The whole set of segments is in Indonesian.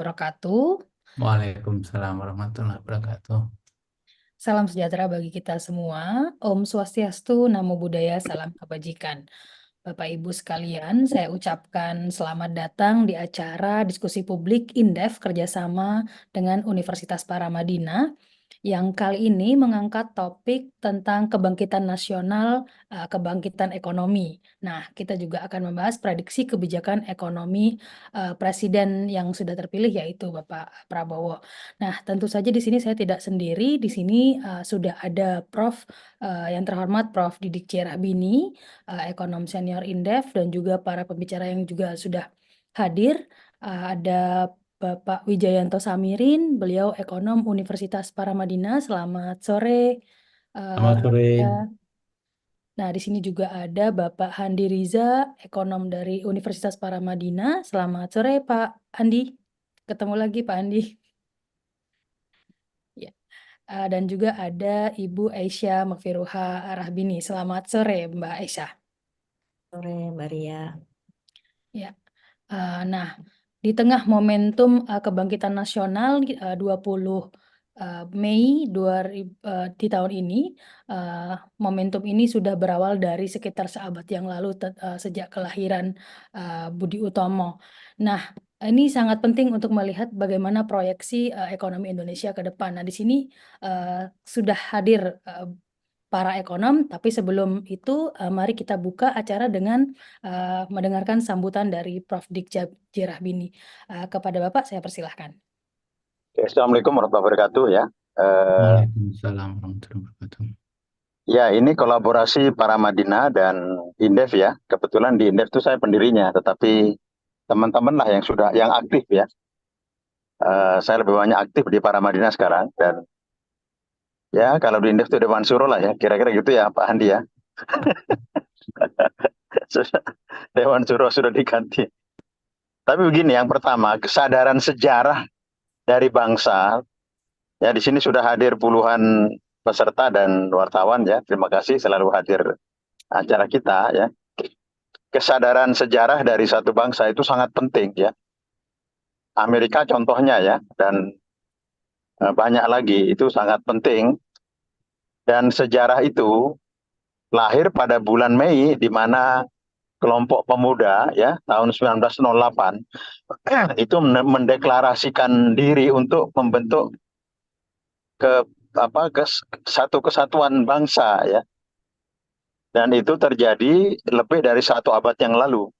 wabarakatuh. Waalaikumsalam warahmatullahi wabarakatuh. Salam sejahtera bagi kita semua. Om Swastiastu, Namo Buddhaya, Salam Kebajikan. Bapak Ibu sekalian, saya ucapkan selamat datang di acara diskusi publik Indef kerjasama dengan Universitas Paramadina yang kali ini mengangkat topik tentang kebangkitan nasional, kebangkitan ekonomi. Nah, kita juga akan membahas prediksi kebijakan ekonomi Presiden yang sudah terpilih yaitu Bapak Prabowo. Nah, tentu saja di sini saya tidak sendiri. Di sini sudah ada Prof yang terhormat Prof Didik C. Rahbini, ekonom senior Indef, dan juga para pembicara yang juga sudah hadir. Ada Bapak Wijayanto Samirin, beliau ekonom Universitas Paramadina. Selamat sore, Selamat sore. Bapak. Nah, di sini juga ada Bapak Handi Riza, ekonom dari Universitas Paramadina. Selamat sore, Pak Andi. Ketemu lagi, Pak Andi. Ya. Dan juga ada Ibu Aisyah Makfiruha Rahbini. Selamat sore, Mbak Aisyah. Sore, Mbak Ria. Ya. Nah, di tengah momentum kebangkitan nasional 20 Mei di tahun ini, momentum ini sudah berawal dari sekitar seabad yang lalu sejak kelahiran Budi Utomo. Nah, ini sangat penting untuk melihat bagaimana proyeksi ekonomi Indonesia ke depan. Nah, di sini sudah hadir para ekonom, tapi sebelum itu mari kita buka acara dengan mendengarkan sambutan dari Prof. Dik Rahbini. Kepada Bapak saya persilahkan. Assalamualaikum warahmatullahi wabarakatuh ya. Waalaikumsalam warahmatullahi wabarakatuh. Ya, ini kolaborasi Paramadina dan Indef ya. Kebetulan di Indef itu saya pendirinya, tetapi teman-teman lah yang aktif ya. Saya lebih banyak aktif di Paramadina sekarang, dan ya kalau di Indef itu Dewan Suro lah ya, kira-kira gitu ya Pak Handi ya. Dewan Suro sudah diganti. Tapi begini, yang pertama, kesadaran sejarah dari bangsa. Ya, di sini sudah hadir puluhan peserta dan wartawan ya. Terima kasih selalu hadir acara kita ya. Kesadaran sejarah dari satu bangsa itu sangat penting ya. Amerika contohnya ya, dan banyak lagi itu sangat penting. Dan sejarah itu lahir pada bulan Mei, di mana kelompok pemuda ya tahun 1908 itu mendeklarasikan diri untuk membentuk ke satu kesatuan bangsa ya. Dan itu terjadi lebih dari satu abad yang lalu.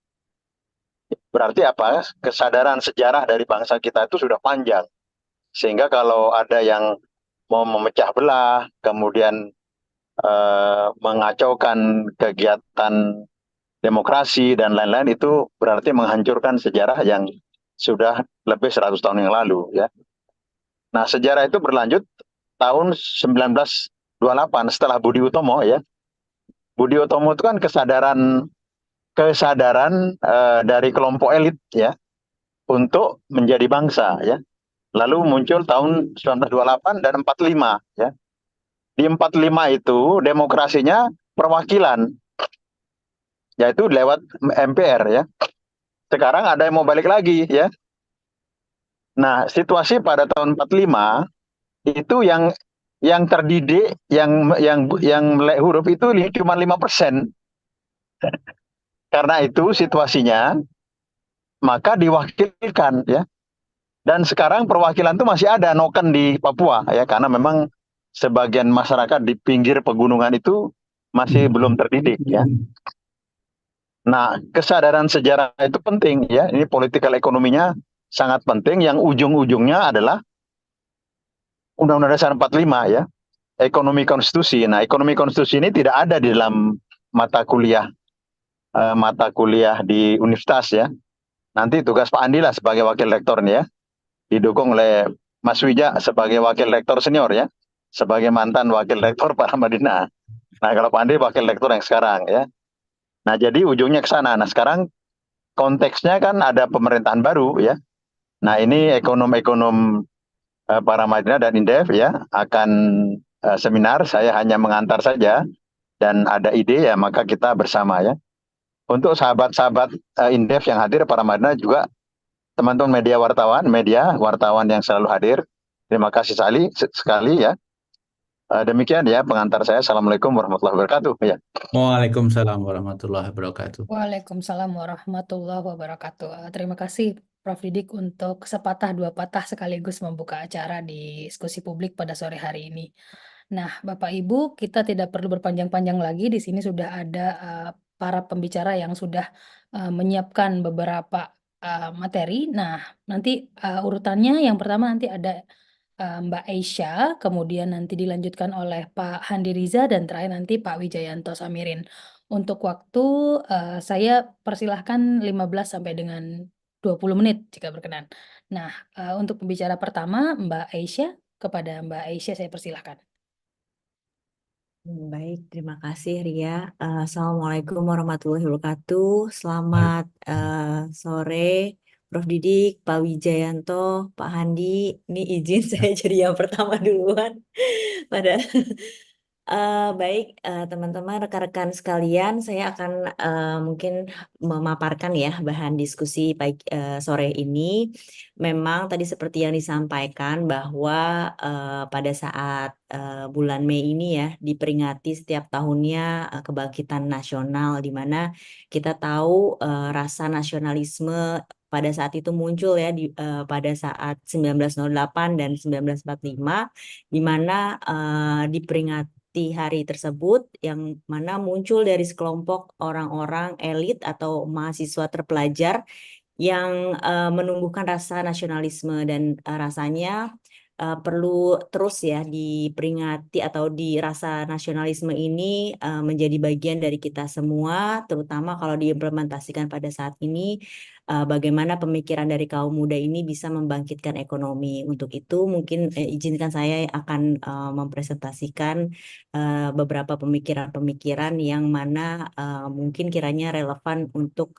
Berarti apa? Kesadaran sejarah dari bangsa kita itu sudah panjang. Sehingga kalau ada yang mau memecah belah, kemudian mengacaukan kegiatan demokrasi dan lain-lain, itu berarti menghancurkan sejarah yang sudah lebih 100 tahun yang lalu ya. Nah, sejarah itu berlanjut tahun 1928 setelah Budi Utomo ya. Budi Utomo itu kan kesadaran dari kelompok elit ya untuk menjadi bangsa ya. Lalu muncul tahun 1928 dan 45 ya. Di 45 itu demokrasinya perwakilan, yaitu lewat MPR ya. Sekarang ada yang mau balik lagi ya. Nah, situasi pada tahun 45 itu yang terdidik, yang melek huruf itu cuma 5%. Karena itu situasinya, maka diwakilkan ya. Dan sekarang perwakilan itu masih ada noken di Papua ya, karena memang sebagian masyarakat di pinggir pegunungan itu masih belum terdidik ya. Nah, kesadaran sejarah itu penting ya. Ini politikal ekonominya sangat penting, yang ujung-ujungnya adalah Undang-Undang Dasar 45 ya. Ekonomi konstitusi. Nah, ekonomi konstitusi ini tidak ada di dalam mata kuliah di universitas ya. Nanti tugas Pak Andi lah sebagai wakil rektor nih ya. Didukung oleh Mas Wija sebagai wakil rektor senior ya, sebagai mantan wakil rektor Paramadina. Nah, kalau Pak Andi wakil rektor yang sekarang ya. Nah, jadi ujungnya ke sana. Nah, sekarang konteksnya kan ada pemerintahan baru ya. Nah, ini ekonom-ekonom Paramadina dan Indef ya akan seminar. Saya hanya mengantar saja, dan ada ide ya maka kita bersama ya. Untuk sahabat-sahabat Indef yang hadir, Paramadina juga teman-teman media wartawan yang selalu hadir. Terima kasih sekali ya. Demikian ya pengantar saya. Assalamualaikum warahmatullahi wabarakatuh. Ya. Waalaikumsalam warahmatullahi wabarakatuh. Waalaikumsalam warahmatullahi wabarakatuh. Terima kasih Prof. Didik untuk sepatah dua patah sekaligus membuka acara di diskusi publik pada sore hari ini. Nah, Bapak Ibu, kita tidak perlu berpanjang-panjang lagi. Di sini sudah ada para pembicara yang sudah menyiapkan beberapa materi. Nah, nanti urutannya yang pertama nanti ada Mbak Aisyah, kemudian nanti dilanjutkan oleh Pak Handi Riza, dan terakhir nanti Pak Wijayanto Samirin. Untuk waktu saya persilahkan 15 sampai dengan 20 menit jika berkenan. Nah, untuk pembicara pertama Mbak Aisyah, kepada Mbak Aisyah saya persilahkan. Baik, terima kasih Ria. Assalamualaikum warahmatullahi wabarakatuh. Selamat sore, Prof. Didik, Pak Wijayanto, Pak Handi. Ini izin saya jadi yang pertama duluan. Pada baik, teman-teman, rekan-rekan sekalian, saya akan mungkin memaparkan ya bahan diskusi sore ini. Memang tadi seperti yang disampaikan bahwa pada saat bulan Mei ini ya diperingati setiap tahunnya kebangkitan nasional, di mana kita tahu rasa nasionalisme pada saat itu muncul ya pada saat 1908 dan 1945, di mana diperingati hari tersebut yang mana muncul dari sekelompok orang-orang elit atau mahasiswa terpelajar yang menumbuhkan rasa nasionalisme, dan rasanya perlu terus ya diperingati, atau di rasa nasionalisme ini menjadi bagian dari kita semua, terutama kalau diimplementasikan pada saat ini, bagaimana pemikiran dari kaum muda ini bisa membangkitkan ekonomi. Untuk itu mungkin izinkan saya akan mempresentasikan beberapa pemikiran-pemikiran yang mana mungkin kiranya relevan untuk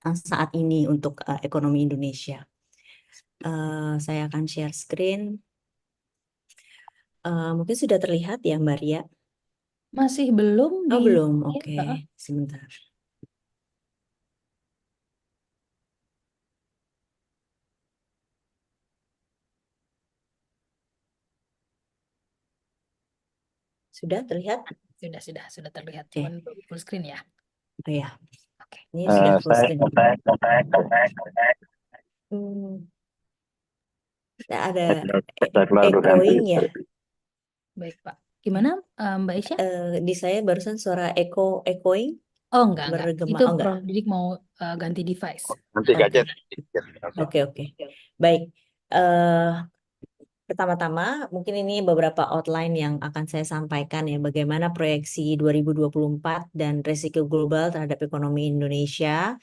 saat ini untuk ekonomi Indonesia. Saya akan share screen. Mungkin sudah terlihat ya Mbak Ria? Masih belum Oh, di belum. Oke, sebentar. Sudah terlihat? Sudah terlihat. Oke. Cuman belum full screen ya. Oh ya. Oke. Ini sudah full screen. Ada echoing ya. Baik, Pak. Gimana Mbak Aisyah? Di saya barusan suara echoing. Oh, enggak. Bergema. Itu Oh, enggak. Prof. Didik mau ganti device. Nanti gadget. Oke. Baik. Pertama-tama mungkin ini beberapa outline yang akan saya sampaikan ya, bagaimana proyeksi 2024 dan risiko global terhadap ekonomi Indonesia.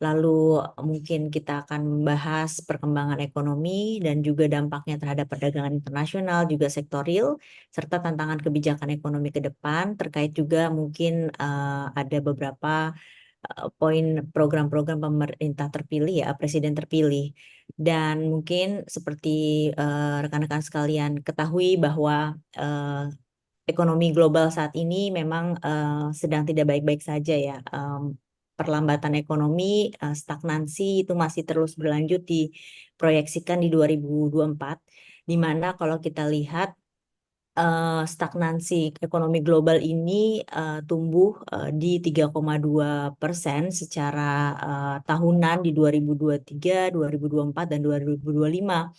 Lalu mungkin kita akan membahas perkembangan ekonomi dan juga dampaknya terhadap perdagangan internasional, juga sektor real, serta tantangan kebijakan ekonomi ke depan. Terkait juga mungkin ada beberapa poin program-program pemerintah terpilih ya, presiden terpilih. Dan mungkin seperti rekan-rekan sekalian ketahui bahwa ekonomi global saat ini memang sedang tidak baik-baik saja ya. Perlambatan ekonomi, stagnansi itu masih terus berlanjut diproyeksikan di 2024, di mana kalau kita lihat stagnansi ekonomi global ini tumbuh di 3,2% secara tahunan di 2023, 2024, dan 2025.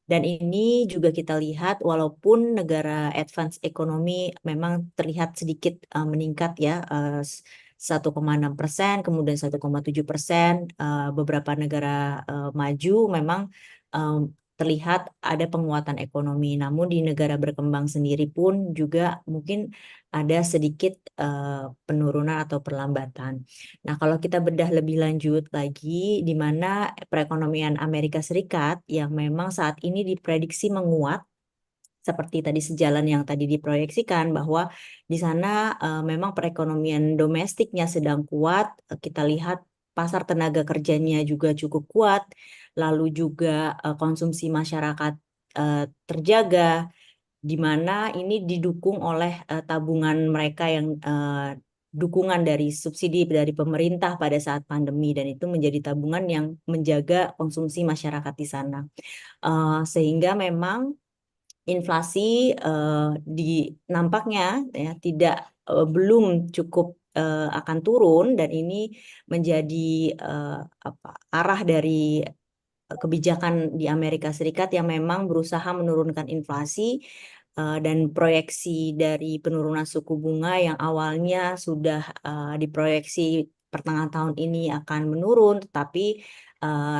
Dan ini juga kita lihat walaupun negara advance ekonomi memang terlihat sedikit meningkat ya, 1,6%, kemudian 1,7%. Beberapa negara maju memang terlihat ada penguatan ekonomi, namun di negara berkembang sendiri pun juga mungkin ada sedikit penurunan atau perlambatan. Nah, kalau kita bedah lebih lanjut lagi, di mana perekonomian Amerika Serikat yang memang saat ini diprediksi menguat, seperti tadi sejalan yang tadi diproyeksikan, bahwa di sana memang perekonomian domestiknya sedang kuat. Kita lihat pasar tenaga kerjanya juga cukup kuat, lalu juga konsumsi masyarakat terjaga, di mana ini didukung oleh tabungan mereka yang dukungan dari subsidi dari pemerintah pada saat pandemi, dan itu menjadi tabungan yang menjaga konsumsi masyarakat di sana. Sehingga memang inflasi nampaknya ya belum cukup akan turun, dan ini menjadi arah dari kebijakan di Amerika Serikat yang memang berusaha menurunkan inflasi, dan proyeksi dari penurunan suku bunga yang awalnya sudah diproyeksi pertengahan tahun ini akan menurun, tetapi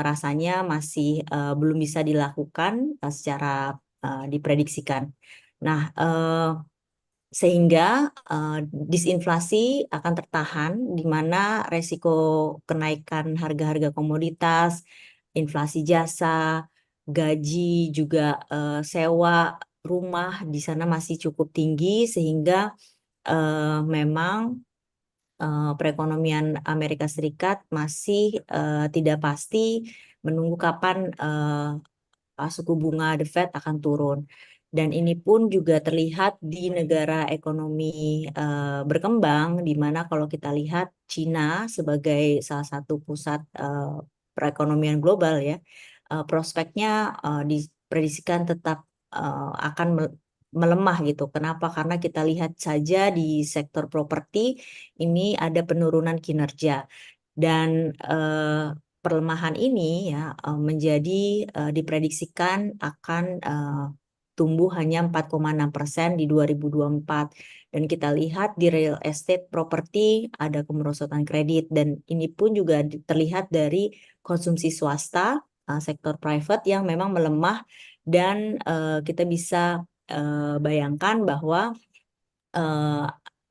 rasanya masih belum bisa dilakukan secara diprediksikan. Nah, sehingga disinflasi akan tertahan, di mana resiko kenaikan harga-harga komoditas, inflasi jasa, gaji, juga sewa rumah di sana masih cukup tinggi, sehingga memang perekonomian Amerika Serikat masih tidak pasti, menunggu kapan suku bunga The Fed akan turun. Dan ini pun juga terlihat di negara ekonomi berkembang, di mana kalau kita lihat Cina sebagai salah satu pusat perekonomian global ya, prospeknya diprediksikan tetap akan melemah gitu. Kenapa? Karena kita lihat saja di sektor properti ini ada penurunan kinerja, dan pelemahan ini ya menjadi diprediksikan akan tumbuh hanya 4,6% di 2024. Dan kita lihat di real estate properti ada kemerosotan kredit, dan ini pun juga terlihat dari konsumsi swasta, sektor private yang memang melemah, dan kita bisa bayangkan bahwa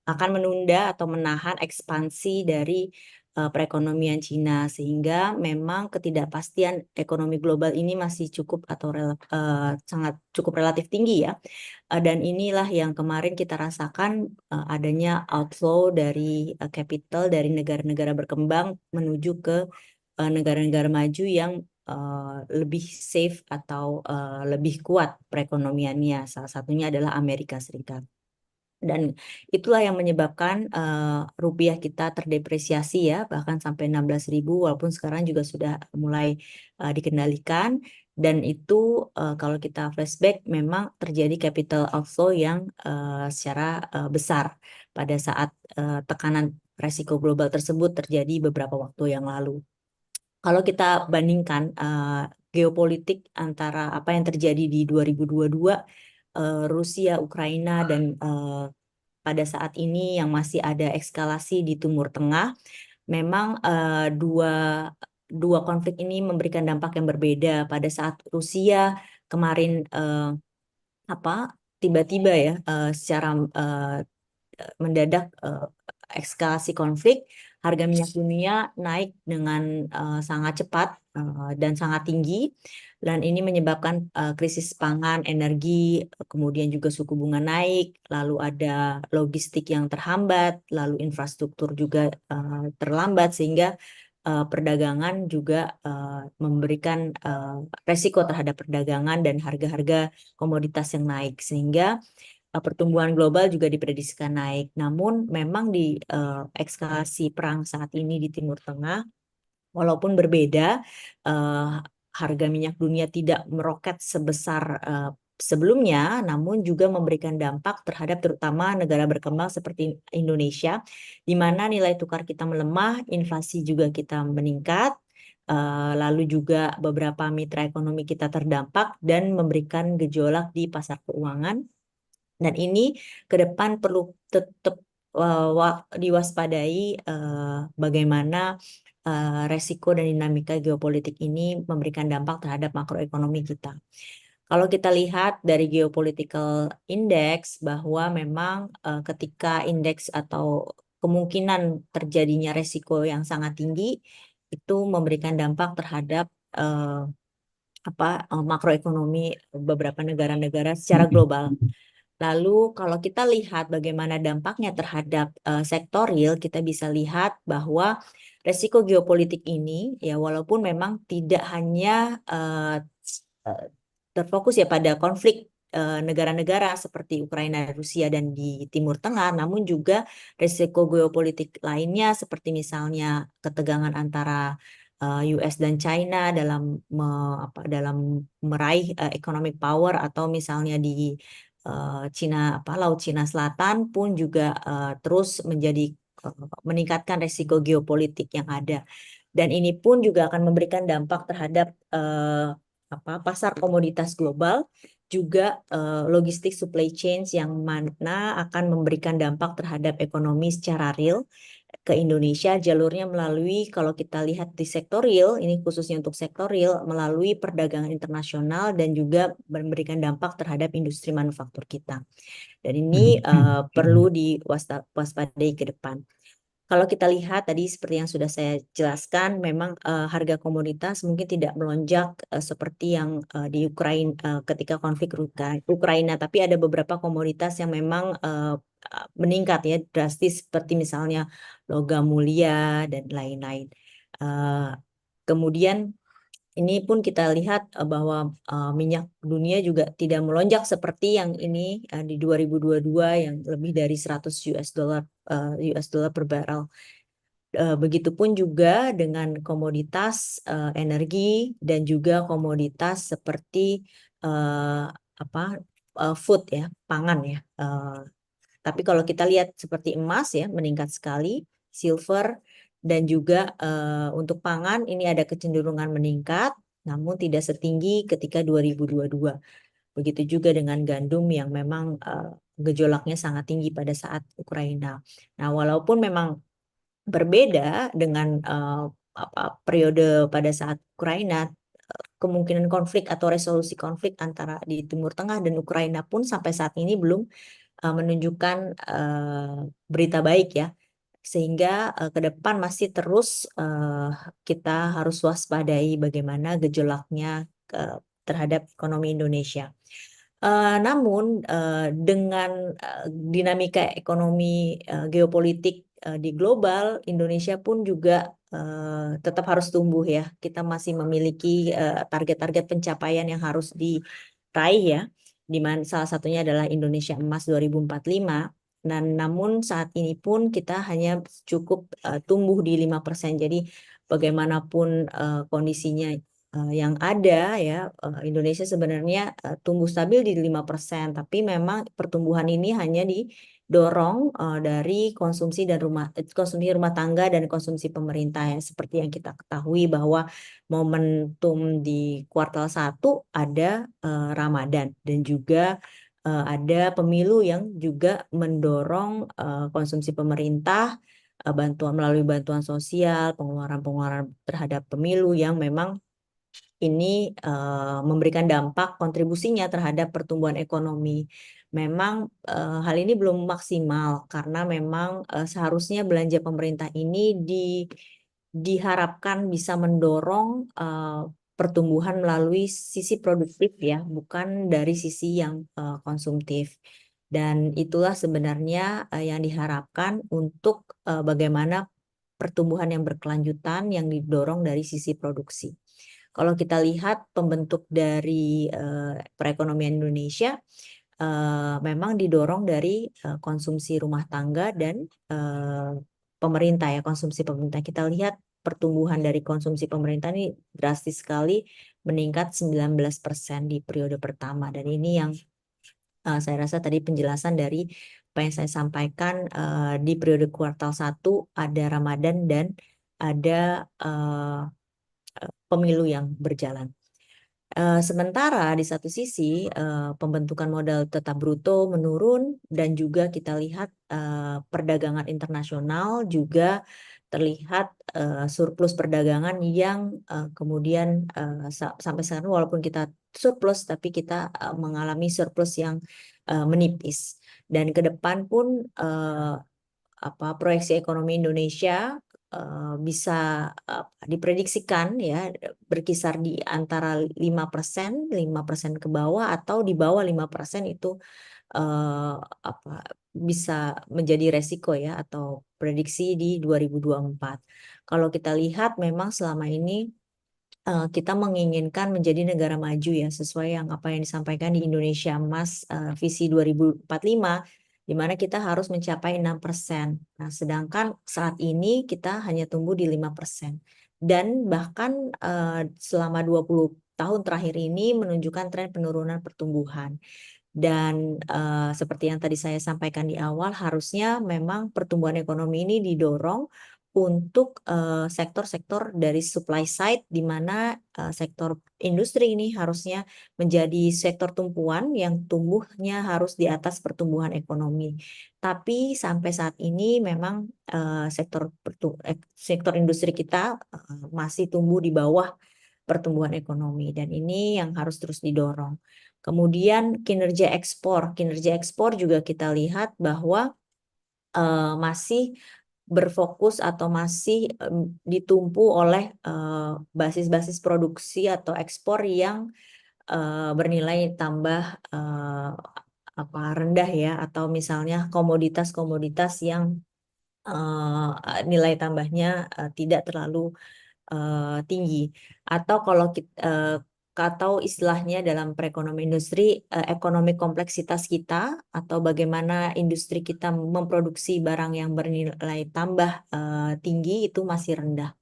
akan menunda atau menahan ekspansi dari perekonomian Cina, sehingga memang ketidakpastian ekonomi global ini masih cukup atau sangat cukup relatif tinggi ya. Dan inilah yang kemarin kita rasakan, adanya outflow dari capital dari negara-negara berkembang menuju ke negara-negara maju yang lebih safe atau lebih kuat perekonomiannya. Salah satunya adalah Amerika Serikat. Dan itulah yang menyebabkan rupiah kita terdepresiasi ya, bahkan sampai 16.000, walaupun sekarang juga sudah mulai dikendalikan. Dan itu kalau kita flashback, memang terjadi capital outflow yang secara besar pada saat tekanan resiko global tersebut terjadi beberapa waktu yang lalu. Kalau kita bandingkan geopolitik antara apa yang terjadi di 2022, Rusia, Ukraina, dan pada saat ini yang masih ada eskalasi di Timur Tengah, memang dua konflik ini memberikan dampak yang berbeda. Pada saat Rusia kemarin tiba-tiba ya secara mendadak eskalasi konflik, harga minyak dunia naik dengan sangat cepat dan sangat tinggi, dan ini menyebabkan krisis pangan, energi, kemudian juga suku bunga naik, lalu ada logistik yang terhambat, lalu infrastruktur juga terlambat, sehingga perdagangan juga memberikan resiko terhadap perdagangan dan harga-harga komoditas yang naik, sehingga pertumbuhan global juga diprediksikan naik. Namun memang di eskalasi perang saat ini di Timur Tengah, walaupun berbeda, harga minyak dunia tidak meroket sebesar sebelumnya, namun juga memberikan dampak terhadap terutama negara berkembang seperti Indonesia, di mana nilai tukar kita melemah, inflasi juga kita meningkat, lalu juga beberapa mitra ekonomi kita terdampak dan memberikan gejolak di pasar keuangan. Dan ini ke depan perlu tetap diwaspadai bagaimana resiko dan dinamika geopolitik ini memberikan dampak terhadap makroekonomi kita. Kalau kita lihat dari geopolitical index, bahwa memang ketika indeks atau kemungkinan terjadinya resiko yang sangat tinggi, itu memberikan dampak terhadap makroekonomi beberapa negara-negara secara global. Lalu kalau kita lihat bagaimana dampaknya terhadap sektor real, kita bisa lihat bahwa resiko geopolitik ini ya, walaupun memang tidak hanya terfokus ya pada konflik negara-negara seperti Ukraina, Rusia, dan di Timur Tengah, namun juga risiko geopolitik lainnya seperti misalnya ketegangan antara US dan China dalam meraih economic power, atau misalnya di Laut Cina Selatan pun juga terus meningkatkan risiko geopolitik yang ada. Dan ini pun juga akan memberikan dampak terhadap pasar komoditas global, juga logistik supply chains yang mana akan memberikan dampak terhadap ekonomi secara real ke Indonesia. Jalurnya melalui, kalau kita lihat di sektor real, ini khususnya untuk sektor real, melalui perdagangan internasional dan juga memberikan dampak terhadap industri manufaktur kita. Dan ini perlu diwaspadai ke depan. Kalau kita lihat tadi seperti yang sudah saya jelaskan, memang harga komoditas mungkin tidak melonjak seperti yang di Ukraina ketika konflik Ukraina, tapi ada beberapa komoditas yang memang meningkat ya drastis, seperti misalnya logam mulia dan lain-lain. Kemudian ini pun kita lihat bahwa minyak dunia juga tidak melonjak seperti yang ini di 2022 yang lebih dari 100 US dollar per barrel. Begitupun juga dengan komoditas energi dan juga komoditas seperti food ya, pangan ya. Tapi kalau kita lihat seperti emas ya meningkat sekali, silver, dan juga untuk pangan ini ada kecenderungan meningkat, namun tidak setinggi ketika 2022. Begitu juga dengan gandum yang memang gejolaknya sangat tinggi pada saat Ukraina. Nah, walaupun memang berbeda dengan periode pada saat Ukraina, kemungkinan konflik atau resolusi konflik antara di Timur Tengah dan Ukraina pun sampai saat ini belum menunjukkan berita baik ya, sehingga ke depan masih terus kita harus waspadai bagaimana gejolaknya terhadap ekonomi Indonesia. Namun dengan dinamika ekonomi geopolitik di global, Indonesia pun juga tetap harus tumbuh ya. Kita masih memiliki target-target pencapaian yang harus diraih ya, di mana salah satunya adalah Indonesia Emas 2045. Dan namun saat ini pun kita hanya cukup tumbuh di 5%. Jadi bagaimanapun kondisinya yang ada ya, Indonesia sebenarnya tumbuh stabil di 5%, tapi memang pertumbuhan ini hanya didorong dari konsumsi rumah tangga dan konsumsi pemerintah ya. Seperti yang kita ketahui bahwa momentum di kuartal 1 ada Ramadan dan juga ada pemilu yang juga mendorong konsumsi pemerintah, melalui bantuan sosial, pengeluaran-pengeluaran terhadap pemilu yang memang ini memberikan dampak kontribusinya terhadap pertumbuhan ekonomi. Memang hal ini belum maksimal karena memang seharusnya belanja pemerintah ini diharapkan bisa mendorong pertumbuhan melalui sisi produktif ya, bukan dari sisi yang konsumtif. Dan itulah sebenarnya yang diharapkan untuk bagaimana pertumbuhan yang berkelanjutan yang didorong dari sisi produksi. Kalau kita lihat pembentuk dari perekonomian Indonesia, memang didorong dari konsumsi rumah tangga dan pemerintah ya, konsumsi pemerintah. Kita lihat pertumbuhan dari konsumsi pemerintah ini drastis sekali, meningkat 19% di periode pertama. Dan ini yang saya rasa tadi penjelasan dari apa yang saya sampaikan, di periode kuartal 1 ada Ramadan dan ada pemilu yang berjalan. Sementara di satu sisi pembentukan modal tetap bruto menurun, dan juga kita lihat perdagangan internasional juga terlihat surplus perdagangan yang kemudian sampai sekarang walaupun kita surplus, tapi kita mengalami surplus yang menipis. Dan ke depan pun proyeksi ekonomi Indonesia bisa diprediksikan ya berkisar di antara 5% ke bawah, atau di bawah 5% itu bisa menjadi resiko ya, atau prediksi di 2024. Kalau kita lihat memang selama ini kita menginginkan menjadi negara maju ya, sesuai yang apa yang disampaikan di Indonesia Emas visi 2045, di mana kita harus mencapai 6%. Nah, sedangkan saat ini kita hanya tumbuh di 5%. Dan bahkan selama 20 tahun terakhir ini menunjukkan tren penurunan pertumbuhan. Dan seperti yang tadi saya sampaikan di awal, harusnya memang pertumbuhan ekonomi ini didorong untuk sektor-sektor dari supply side, di mana sektor industri ini harusnya menjadi sektor tumpuan yang tumbuhnya harus di atas pertumbuhan ekonomi. Tapi sampai saat ini memang sektor industri kita masih tumbuh di bawah pertumbuhan ekonomi, dan ini yang harus terus didorong. Kemudian kinerja ekspor juga kita lihat bahwa masih berfokus atau masih ditumpu oleh basis-basis produksi atau ekspor yang bernilai tambah rendah ya, atau misalnya komoditas-komoditas yang nilai tambahnya tidak terlalu tinggi, atau kalau kita atau istilahnya dalam perekonomian industri, ekonomi kompleksitas kita atau bagaimana industri kita memproduksi barang yang bernilai tambah tinggi itu masih rendah.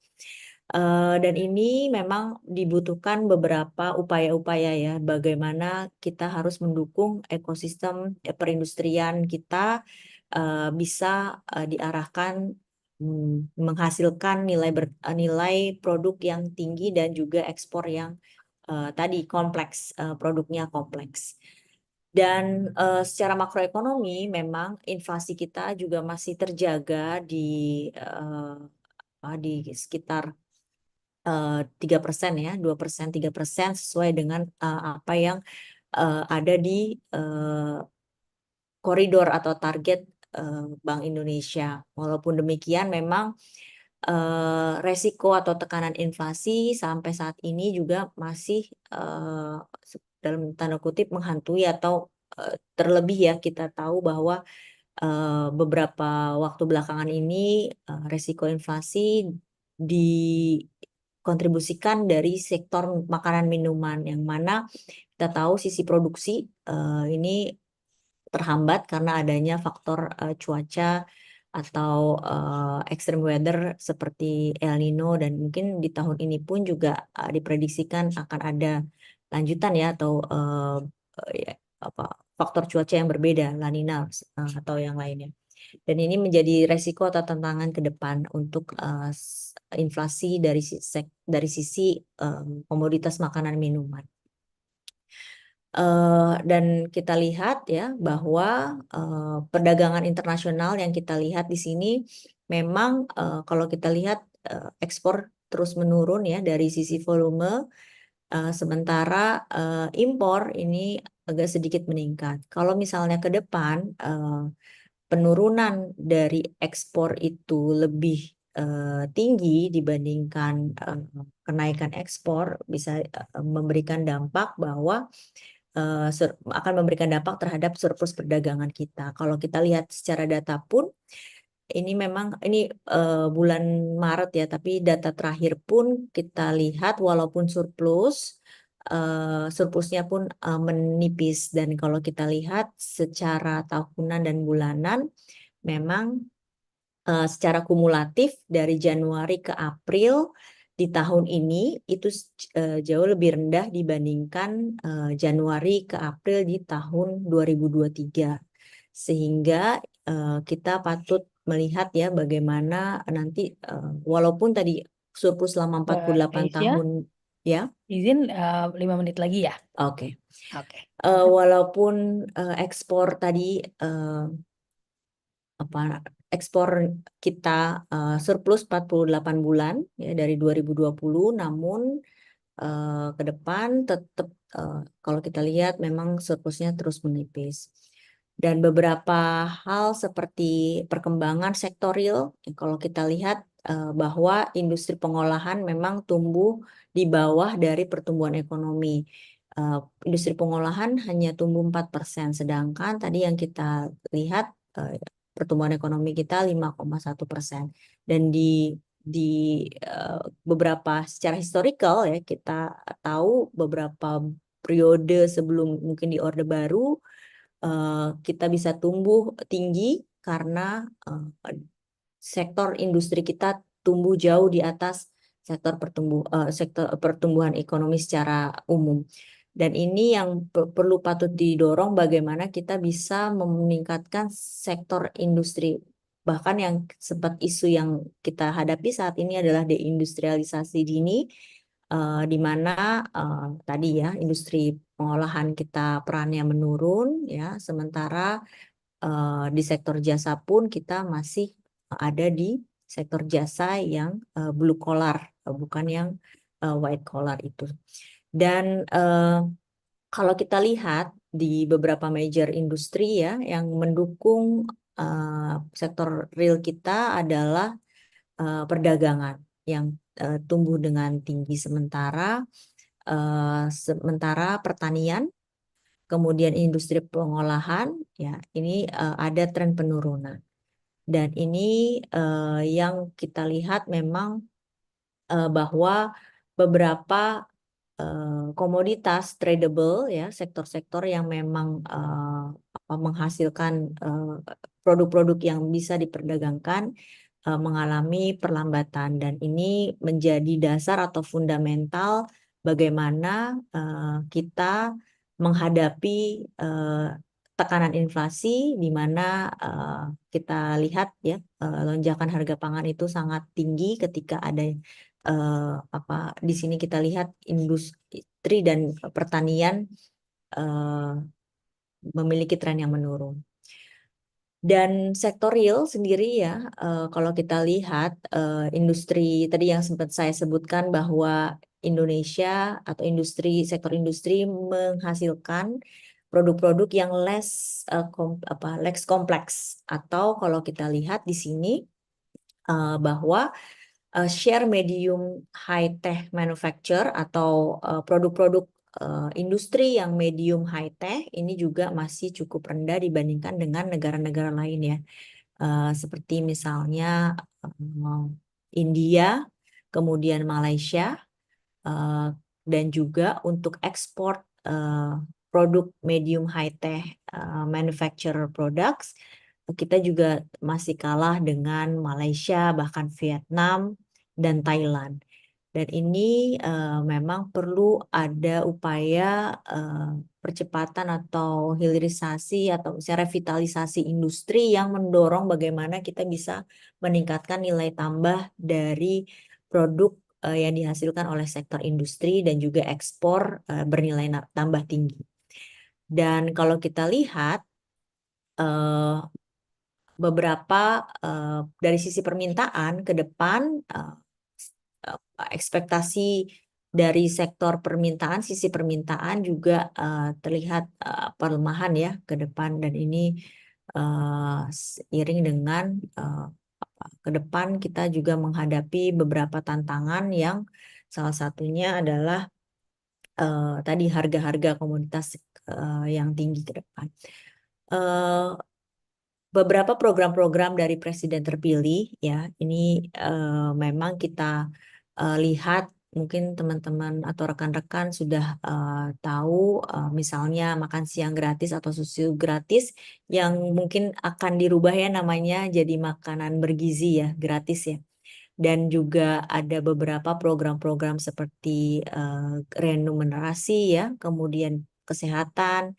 Dan ini memang dibutuhkan beberapa upaya-upaya ya, bagaimana kita harus mendukung ekosistem perindustrian kita bisa diarahkan menghasilkan nilai produk yang tinggi dan juga ekspor yang tadi kompleks, produknya kompleks. Dan secara makroekonomi memang inflasi kita juga masih terjaga di sekitar 3% ya, 2%, 3% sesuai dengan apa yang ada di koridor atau target Bank Indonesia. Walaupun demikian memang resiko atau tekanan inflasi sampai saat ini juga masih dalam tanda kutip menghantui, atau terlebih ya, kita tahu bahwa beberapa waktu belakangan ini resiko inflasi dikontribusikan dari sektor makanan minuman, yang mana kita tahu sisi produksi ini terhambat karena adanya faktor cuaca atau extreme weather seperti El Nino, dan mungkin di tahun ini pun juga diprediksikan akan ada lanjutan ya, atau faktor cuaca yang berbeda, La Nina atau yang lainnya. Dan ini menjadi resiko atau tantangan ke depan untuk inflasi dari sisi komoditas makanan minuman. Dan kita lihat ya bahwa perdagangan internasional yang kita lihat di sini memang kalau kita lihat ekspor terus menurun ya dari sisi volume, sementara impor ini agak sedikit meningkat. Kalau misalnya ke depan penurunan dari ekspor itu lebih tinggi dibandingkan kenaikan ekspor, bisa memberikan dampak bahwa akan memberikan dampak terhadap surplus perdagangan kita. Kalau kita lihat secara data pun, ini memang bulan Maret ya, tapi data terakhir pun kita lihat walaupun surplusnya pun menipis. Dan kalau kita lihat secara tahunan dan bulanan, memang secara kumulatif dari Januari ke April di tahun ini itu jauh lebih rendah dibandingkan Januari ke April di tahun 2023. Sehingga kita patut melihat ya bagaimana nanti walaupun tadi surplus selama 48 tahun ya. Izin 5 menit lagi ya. Oke. Oke. Walaupun ekspor tadi ekspor kita surplus 48 bulan ya dari 2020, namun ke depan tetap kalau kita lihat memang surplusnya terus menipis. Dan beberapa hal seperti perkembangan sektor real, kalau kita lihat bahwa industri pengolahan memang tumbuh di bawah dari pertumbuhan ekonomi. Industri pengolahan hanya tumbuh 4%, sedangkan tadi yang kita lihat pertumbuhan ekonomi kita 5,1%. Dan di di beberapa secara historical ya, kita tahu beberapa periode sebelum mungkin di Orde Baru kita bisa tumbuh tinggi karena sektor industri kita tumbuh jauh di atas sektor pertumbuhan ekonomi secara umum. Dan ini yang perlu patut didorong, bagaimana kita bisa meningkatkan sektor industri. Bahkan yang sempat isu yang kita hadapi saat ini adalah deindustrialisasi dini, di mana tadi ya industri pengolahan kita perannya menurun ya, sementara di sektor jasa pun kita masih ada di sektor jasa yang blue collar, bukan yang white collar itu. Dan kalau kita lihat di beberapa major industri ya, yang mendukung sektor real kita adalah perdagangan yang tumbuh dengan tinggi, sementara pertanian, kemudian industri pengolahan ya, ini ada tren penurunan. Dan ini yang kita lihat memang bahwa beberapa komoditas tradable ya, sektor-sektor yang memang menghasilkan produk-produk yang bisa diperdagangkan mengalami perlambatan, dan ini menjadi dasar atau fundamental bagaimana kita menghadapi tekanan inflasi, di mana kita lihat ya lonjakan harga pangan itu sangat tinggi ketika ada di sini kita lihat industri dan pertanian memiliki tren yang menurun. Dan sektor real sendiri ya, kalau kita lihat industri tadi yang sempat saya sebutkan bahwa Indonesia atau sektor industri menghasilkan produk-produk yang less kompleks, atau kalau kita lihat di sini bahwa share medium high tech manufacture atau produk-produk industri yang medium high tech ini juga masih cukup rendah dibandingkan dengan negara-negara lain ya, seperti misalnya India, kemudian Malaysia, dan juga untuk ekspor produk medium high tech manufacturer products, kita juga masih kalah dengan Malaysia, bahkan Vietnam dan Thailand. Dan ini memang perlu ada upaya percepatan atau hilirisasi atau revitalisasi industri yang mendorong bagaimana kita bisa meningkatkan nilai tambah dari produk yang dihasilkan oleh sektor industri dan juga ekspor bernilai tambah tinggi. Dan kalau kita lihat beberapa dari sisi permintaan ke depan, ekspektasi dari sektor permintaan, sisi permintaan juga terlihat pelemahan ya ke depan, dan ini seiring dengan ke depan kita juga menghadapi beberapa tantangan yang salah satunya adalah tadi harga-harga komoditas yang tinggi ke depan. Beberapa program-program dari Presiden terpilih ya, ini memang kita lihat, mungkin teman-teman atau rekan-rekan sudah tahu, misalnya makan siang gratis atau susu gratis, yang mungkin akan dirubah ya namanya jadi makanan bergizi ya, gratis ya. Dan juga ada beberapa program-program seperti remunerasi ya, kemudian kesehatan,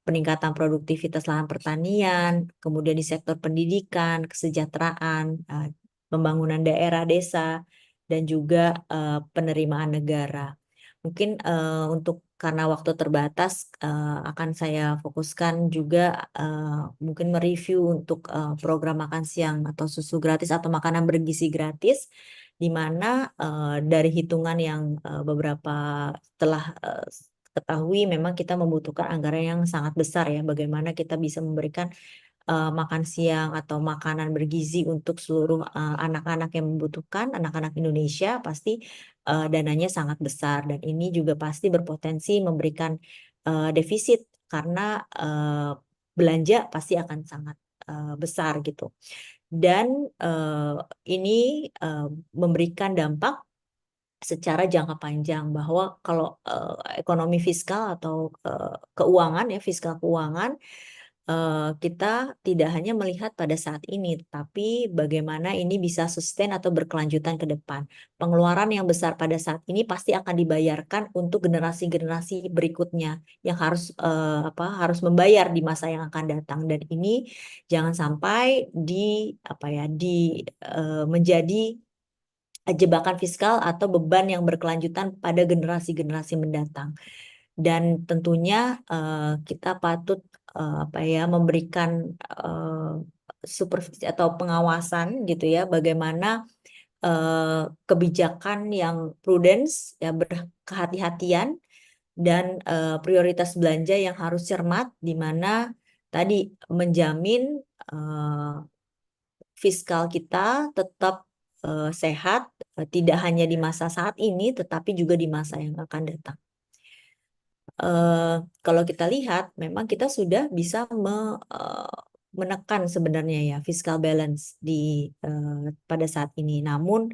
peningkatan produktivitas lahan pertanian, kemudian di sektor pendidikan, kesejahteraan, pembangunan daerah, desa, dan juga penerimaan negara. Mungkin karena waktu terbatas, akan saya fokuskan juga mungkin mereview untuk program makan siang atau susu gratis atau makanan bergizi gratis, di mana dari hitungan yang beberapa telah ketahui, memang kita membutuhkan anggaran yang sangat besar ya, bagaimana kita bisa memberikan makan siang atau makanan bergizi untuk seluruh anak-anak yang membutuhkan, anak-anak Indonesia, pasti dananya sangat besar, dan ini juga pasti berpotensi memberikan defisit karena belanja pasti akan sangat besar gitu. dan ini memberikan dampak secara jangka panjang bahwa kalau ekonomi fiskal atau keuangan ya, fiskal keuangan, kita tidak hanya melihat pada saat ini, tapi bagaimana ini bisa sustain atau berkelanjutan ke depan. Pengeluaran yang besar pada saat ini pasti akan dibayarkan untuk generasi-generasi berikutnya yang harus membayar di masa yang akan datang, dan ini jangan sampai menjadi jebakan fiskal atau beban yang berkelanjutan pada generasi-generasi mendatang. Dan tentunya kita patut memberikan supervisi atau pengawasan gitu ya, bagaimana kebijakan yang prudence ya, berkehati-hatian, dan prioritas belanja yang harus cermat, di mana tadi menjamin fiskal kita tetap sehat, tidak hanya di masa saat ini, tetapi juga di masa yang akan datang. Kalau kita lihat, memang kita sudah bisa menekan sebenarnya ya fiscal balance pada saat ini. Namun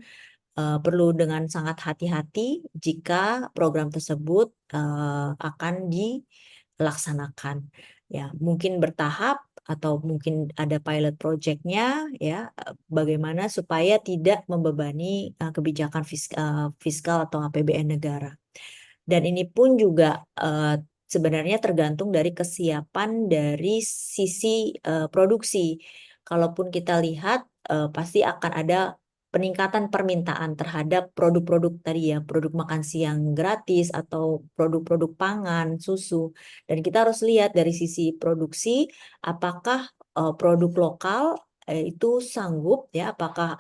perlu dengan sangat hati-hati jika program tersebut akan dilaksanakan. Ya, mungkin bertahap atau mungkin ada pilot project-nya ya, bagaimana supaya tidak membebani kebijakan fiskal atau APBN negara. Dan ini pun juga sebenarnya tergantung dari kesiapan dari sisi produksi. Kalaupun kita lihat pasti akan ada peningkatan permintaan terhadap produk-produk tadi ya, produk makan siang gratis atau produk-produk pangan, susu. Dan kita harus lihat dari sisi produksi, apakah produk lokal itu sanggup ya, apakah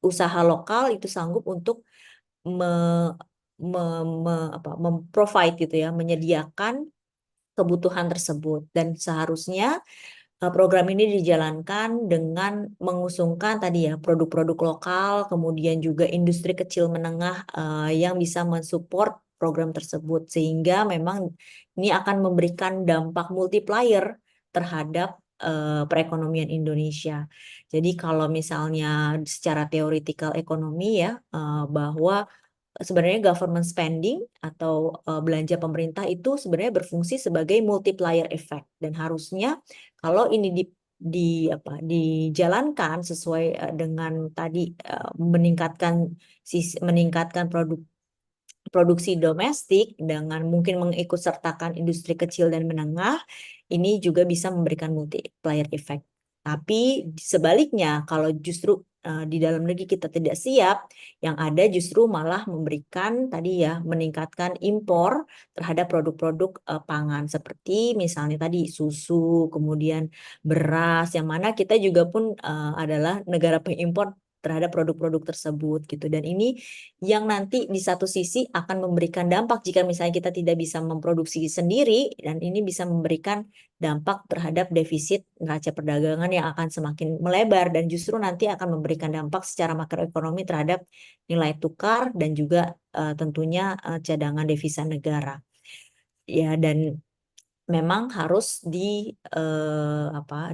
usaha lokal itu sanggup untuk memprovide gitu ya, menyediakan kebutuhan tersebut. Dan seharusnya program ini dijalankan dengan mengusungkan tadi ya produk-produk lokal, kemudian juga industri kecil menengah yang bisa mensupport program tersebut, sehingga memang ini akan memberikan dampak multiplier terhadap perekonomian Indonesia. Jadi kalau misalnya secara teoretikal ekonomi ya, bahwa sebenarnya government spending atau belanja pemerintah itu sebenarnya berfungsi sebagai multiplier effect, dan harusnya kalau ini dijalankan sesuai dengan tadi meningkatkan produksi domestik dengan mungkin mengikutsertakan industri kecil dan menengah, ini juga bisa memberikan multiplier effect. Tapi sebaliknya, kalau justru di dalam negeri kita tidak siap, yang ada justru malah memberikan tadi ya, meningkatkan impor terhadap produk-produk pangan seperti misalnya tadi susu, kemudian beras, yang mana kita juga pun adalah negara pengimpor terhadap produk-produk tersebut gitu. Dan ini yang nanti di satu sisi akan memberikan dampak jika misalnya kita tidak bisa memproduksi sendiri, dan ini bisa memberikan dampak terhadap defisit neraca perdagangan yang akan semakin melebar, dan justru nanti akan memberikan dampak secara makroekonomi terhadap nilai tukar dan juga tentunya cadangan devisa negara. Ya, dan memang harus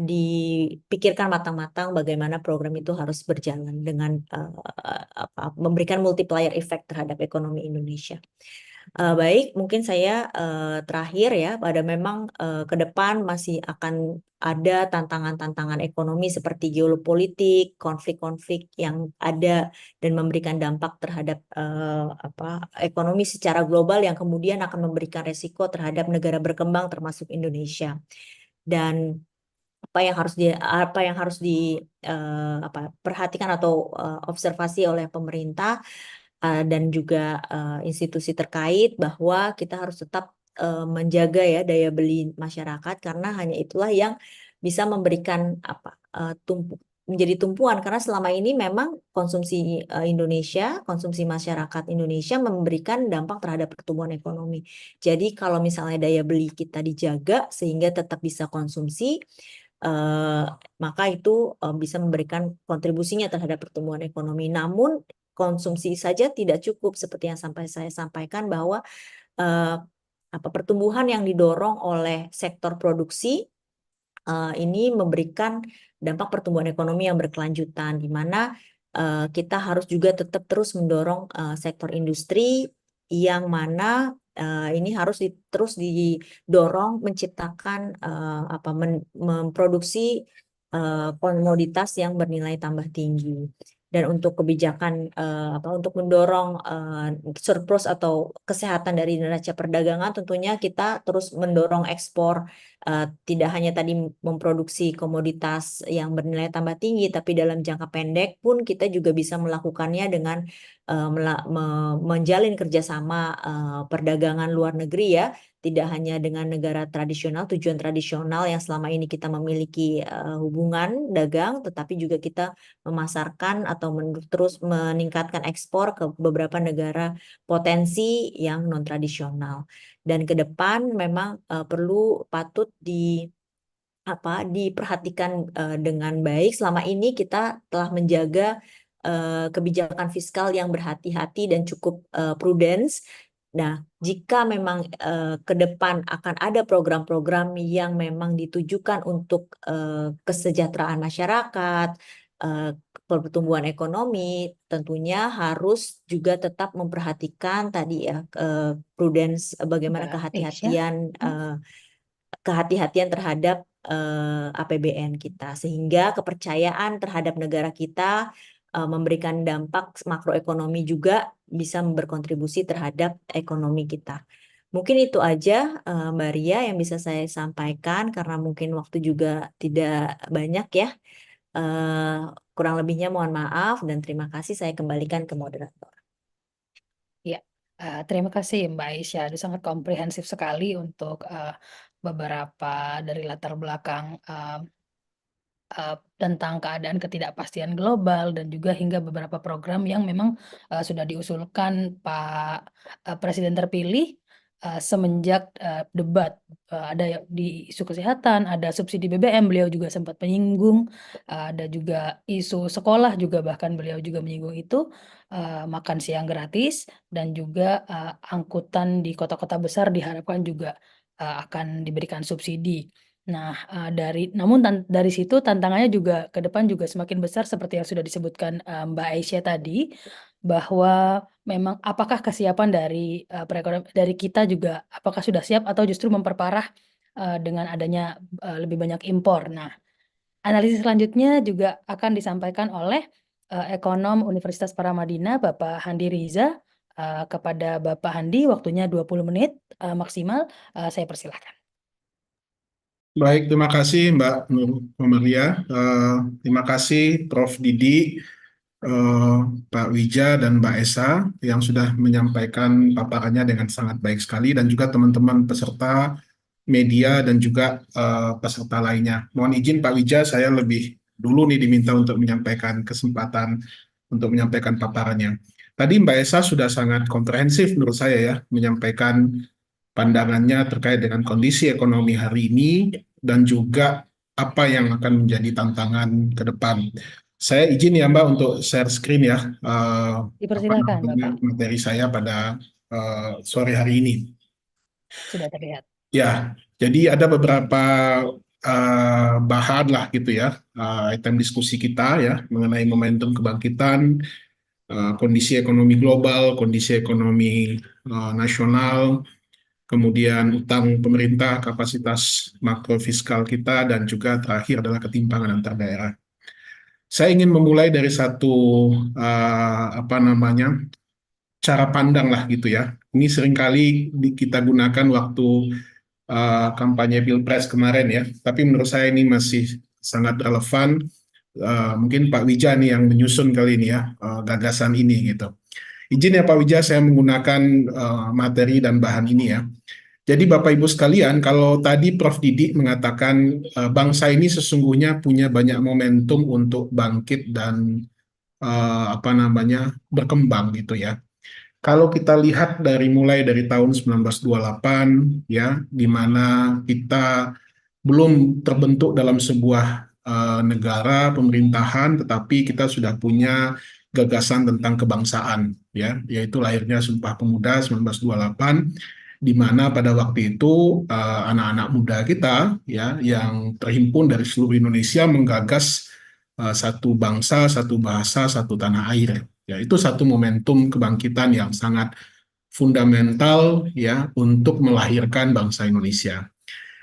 dipikirkan matang-matang bagaimana program itu harus berjalan dengan memberikan multiplier effect terhadap ekonomi Indonesia. Baik, mungkin saya terakhir ya, pada memang ke depan masih akan ada tantangan-tantangan ekonomi seperti geopolitik, konflik-konflik yang ada dan memberikan dampak terhadap ekonomi secara global yang kemudian akan memberikan resiko terhadap negara berkembang termasuk Indonesia. Dan apa yang harus diperhatikan atau observasi oleh pemerintah dan juga institusi terkait, bahwa kita harus tetap menjaga ya daya beli masyarakat, karena hanya itulah yang bisa memberikan menjadi tumpuan, karena selama ini memang konsumsi konsumsi masyarakat Indonesia memberikan dampak terhadap pertumbuhan ekonomi. Jadi kalau misalnya daya beli kita dijaga sehingga tetap bisa konsumsi, maka itu bisa memberikan kontribusinya terhadap pertumbuhan ekonomi. Namun konsumsi saja tidak cukup, seperti yang saya sampaikan bahwa pertumbuhan yang didorong oleh sektor produksi ini memberikan dampak pertumbuhan ekonomi yang berkelanjutan, di mana kita harus juga tetap terus mendorong sektor industri yang mana ini harus terus didorong menciptakan memproduksi komoditas yang bernilai tambah tinggi. Dan untuk kebijakan untuk mendorong surplus atau kesehatan dari neraca perdagangan, tentunya kita terus mendorong ekspor, tidak hanya tadi memproduksi komoditas yang bernilai tambah tinggi, tapi dalam jangka pendek pun kita juga bisa melakukannya dengan menjalin kerjasama perdagangan luar negeri ya, tidak hanya dengan negara tradisional, tujuan tradisional yang selama ini kita memiliki hubungan dagang, tetapi juga kita memasarkan atau terus meningkatkan ekspor ke beberapa negara potensi yang non-tradisional. Dan ke depan memang patut diperhatikan dengan baik. Selama ini kita telah menjaga kebijakan fiskal yang berhati-hati dan cukup prudence. Nah, jika memang ke depan akan ada program-program yang memang ditujukan untuk kesejahteraan masyarakat, pertumbuhan ekonomi, tentunya harus juga tetap memperhatikan tadi ya prudence, bagaimana Mbak Aisyah. kehati-hatian terhadap APBN kita, sehingga kepercayaan terhadap negara kita memberikan dampak makroekonomi juga bisa berkontribusi terhadap ekonomi kita. Mungkin itu aja Mbak Ria yang bisa saya sampaikan, karena mungkin waktu juga tidak banyak ya. Kurang lebihnya mohon maaf dan terima kasih, saya kembalikan ke moderator. Ya, terima kasih Mbak Aisyah. Itu sangat komprehensif sekali untuk beberapa dari latar belakang tentang keadaan ketidakpastian global dan juga hingga beberapa program yang memang sudah diusulkan Pak Presiden terpilih semenjak debat. Ada di isu kesehatan, ada subsidi BBM, beliau juga sempat menyinggung, ada juga isu sekolah juga, bahkan beliau juga menyinggung itu, makan siang gratis, dan juga angkutan di kota-kota besar diharapkan juga akan diberikan subsidi. Nah, dari situ tantangannya juga ke depan juga semakin besar seperti yang sudah disebutkan Mbak Aisyah tadi, bahwa memang apakah kesiapan dari dari kita juga apakah sudah siap atau justru memperparah dengan adanya lebih banyak impor. Nah, analisis selanjutnya juga akan disampaikan oleh ekonom Universitas Paramadina Bapak Handi Riza. Kepada Bapak Handi, waktunya 20 menit maksimal. Saya persilahkan. Baik, terima kasih Mbak Maria. Terima kasih Prof. Didi, Pak Wija, dan Mbak Esa yang sudah menyampaikan paparannya dengan sangat baik sekali, dan juga teman-teman peserta media dan juga peserta lainnya. Mohon izin Pak Wija, saya lebih dulu nih diminta untuk menyampaikan kesempatan untuk menyampaikan paparannya. Tadi Mbak Esa sudah sangat komprehensif menurut saya ya, menyampaikan pandangannya terkait dengan kondisi ekonomi hari ini dan juga apa yang akan menjadi tantangan ke depan. Saya izin ya Mbak untuk share screen ya, Dipersilakan Bapak. materi saya pada sore hari ini. Sudah terlihat. Ya, jadi ada beberapa bahan lah gitu ya, item diskusi kita ya mengenai momentum kebangkitan, kondisi ekonomi global, kondisi ekonomi nasional, kemudian utang pemerintah, kapasitas makro fiskal kita, dan juga terakhir adalah ketimpangan antar daerah. Saya ingin memulai dari satu cara pandang lah gitu ya. Ini seringkali kita gunakan waktu kampanye Pilpres kemarin ya, tapi menurut saya ini masih sangat relevan. Mungkin Pak Wija nih yang menyusun kali ini ya gagasan ini gitu. Izin ya Pak Wija, saya menggunakan materi dan bahan ini ya. Jadi Bapak Ibu sekalian, kalau tadi Prof. Didi mengatakan bangsa ini sesungguhnya punya banyak momentum untuk bangkit dan berkembang gitu ya. Kalau kita lihat mulai dari tahun 1928 ya, di mana kita belum terbentuk dalam sebuah negara pemerintahan, tetapi kita sudah punya gagasan tentang kebangsaan ya, yaitu lahirnya Sumpah Pemuda 1928. di mana pada waktu itu anak-anak muda kita ya yang terhimpun dari seluruh Indonesia menggagas satu bangsa, satu bahasa, satu tanah air. Ya, itu satu momentum kebangkitan yang sangat fundamental ya untuk melahirkan bangsa Indonesia.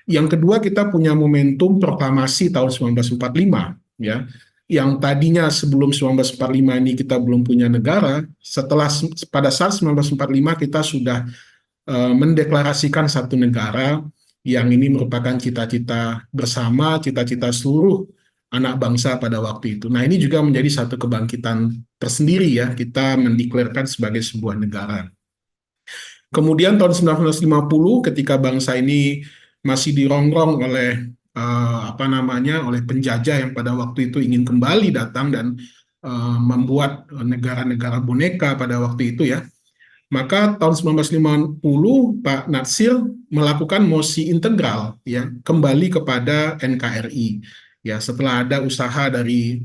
Yang kedua, kita punya momentum proklamasi tahun 1945 ya. Yang tadinya sebelum 1945 ini kita belum punya negara, setelah pada saat 1945 kita sudah mendeklarasikan satu negara yang ini merupakan cita-cita bersama, cita-cita seluruh anak bangsa pada waktu itu. Nah, ini juga menjadi satu kebangkitan tersendiri ya, kita mendeklarasikan sebagai sebuah negara. Kemudian tahun 1950 ketika bangsa ini masih dirongrong oleh oleh penjajah yang pada waktu itu ingin kembali datang dan membuat negara-negara boneka pada waktu itu ya. Maka tahun 1950 Pak Natsir melakukan mosi integral ya kembali kepada NKRI ya setelah ada usaha dari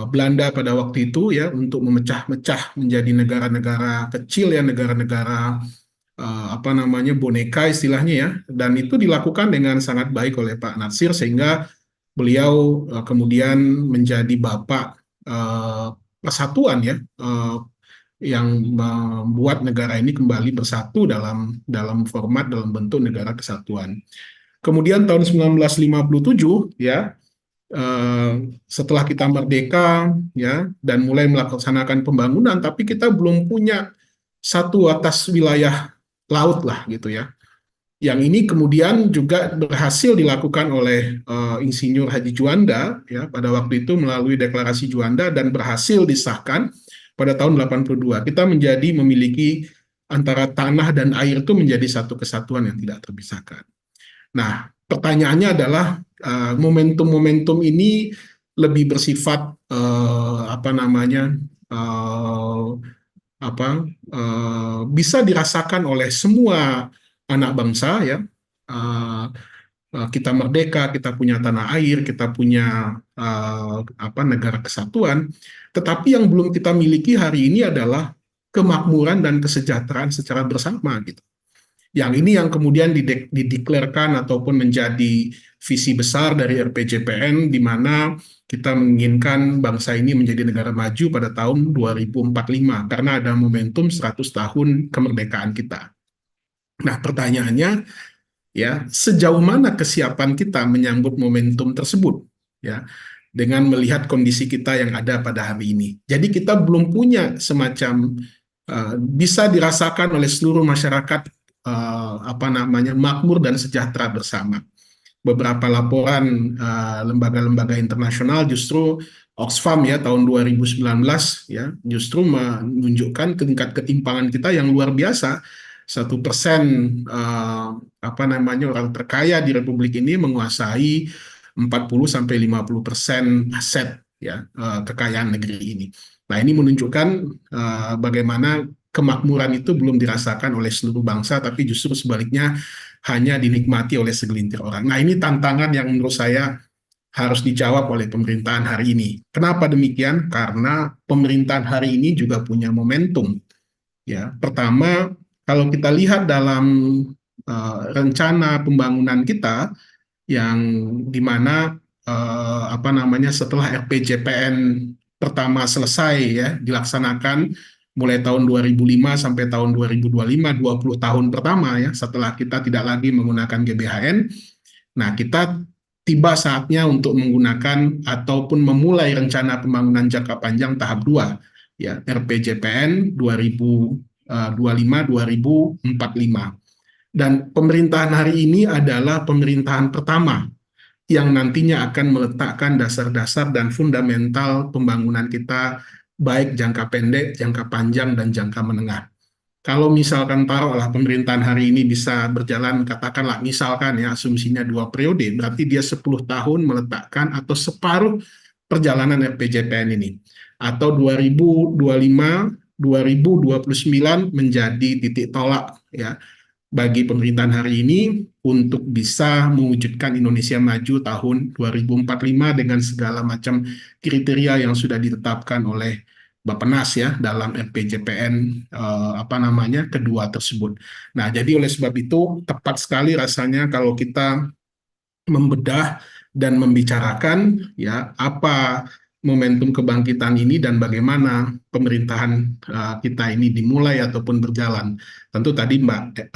Belanda pada waktu itu ya untuk memecah-mecah menjadi negara-negara kecil ya negara-negara boneka istilahnya ya, dan itu dilakukan dengan sangat baik oleh Pak Natsir sehingga beliau kemudian menjadi bapak persatuan ya yang membuat negara ini kembali bersatu dalam format dalam bentuk negara kesatuan. Kemudian tahun 1957 ya setelah kita merdeka ya dan mulai melaksanakan pembangunan, tapi kita belum punya satu atas wilayah laut lah gitu ya. Yang ini kemudian juga berhasil dilakukan oleh Insinyur Haji Juanda ya pada waktu itu melalui deklarasi Juanda dan berhasil disahkan pada tahun 82. Kita memiliki antara tanah dan air itu menjadi satu kesatuan yang tidak terpisahkan. Nah, pertanyaannya adalah momentum-momentum ini lebih bersifat bisa dirasakan oleh semua anak bangsa ya. Kita merdeka, kita punya tanah air, kita punya negara kesatuan, tetapi yang belum kita miliki hari ini adalah kemakmuran dan kesejahteraan secara bersama gitu. Yang ini yang kemudian dideklarkan ataupun menjadi visi besar dari RPJPN di mana kita menginginkan bangsa ini menjadi negara maju pada tahun 2045 karena ada momentum 100 tahun kemerdekaan kita. Nah, pertanyaannya ya, sejauh mana kesiapan kita menyambut momentum tersebut ya dengan melihat kondisi kita yang ada pada hari ini. Jadi kita belum punya semacam bisa dirasakan oleh seluruh masyarakat makmur dan sejahtera bersama. Beberapa laporan lembaga-lembaga internasional justru Oxfam ya tahun 2019 ya justru menunjukkan tingkat ketimpangan kita yang luar biasa. 1% orang terkaya di Republik ini menguasai 40-50% aset ya kekayaan negeri ini. Nah, ini menunjukkan bagaimana kemakmuran itu belum dirasakan oleh seluruh bangsa, tapi justru sebaliknya hanya dinikmati oleh segelintir orang. Nah, ini tantangan yang menurut saya harus dijawab oleh pemerintahan hari ini. Kenapa demikian? Karena pemerintahan hari ini juga punya momentum. Ya, pertama, kalau kita lihat dalam rencana pembangunan kita, yang dimana setelah RPJPN pertama selesai ya dilaksanakan mulai tahun 2005 sampai tahun 2025, 20 tahun pertama ya setelah kita tidak lagi menggunakan GBHN. Nah, kita tiba saatnya untuk menggunakan ataupun memulai rencana pembangunan jangka panjang tahap 2 ya RPJPN 2025-2045. Dan pemerintahan hari ini adalah pemerintahan pertama yang nantinya akan meletakkan dasar-dasar dan fundamental pembangunan kita baik jangka pendek, jangka panjang, dan jangka menengah. Kalau misalkan taruhlah pemerintahan hari ini bisa berjalan, katakanlah misalkan ya asumsinya 2 periode, berarti dia 10 tahun meletakkan atau separuh perjalanan RPJPN ini. Atau 2025-2029 menjadi titik tolak ya bagi pemerintahan hari ini untuk bisa mewujudkan Indonesia maju tahun 2045 dengan segala macam kriteria yang sudah ditetapkan oleh Bappenas ya dalam RPJPN kedua tersebut. Nah, jadi oleh sebab itu tepat sekali rasanya kalau kita membedah dan membicarakan ya apa momentum kebangkitan ini dan bagaimana pemerintahan kita ini dimulai ataupun berjalan. Tentu tadi Mbak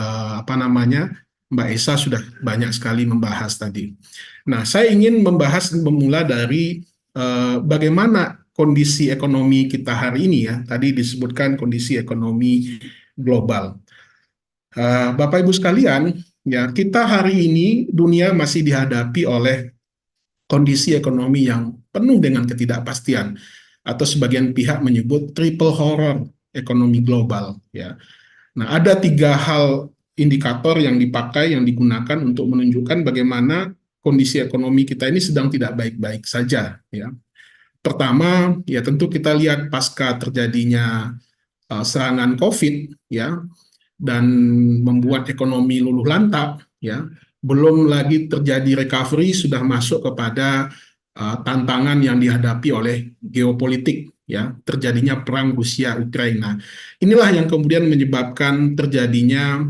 Esa sudah banyak sekali membahas tadi. Nah, saya ingin membahas memula dari bagaimana kondisi ekonomi kita hari ini ya. Tadi disebutkan kondisi ekonomi global. Bapak Ibu sekalian, ya kita hari ini dunia masih dihadapi oleh kondisi ekonomi yang penuh dengan ketidakpastian atau sebagian pihak menyebut triple horror ekonomi global ya. Nah, ada 3 hal indikator yang dipakai yang digunakan untuk menunjukkan bagaimana kondisi ekonomi kita ini sedang tidak baik-baik saja ya. Pertama, ya tentu kita lihat pasca terjadinya serangan COVID ya dan membuat ekonomi luluh lantak ya. Belum lagi terjadi recovery sudah masuk kepada tantangan yang dihadapi oleh geopolitik ya, terjadinya perang Rusia Ukraina. Inilah yang kemudian menyebabkan terjadinya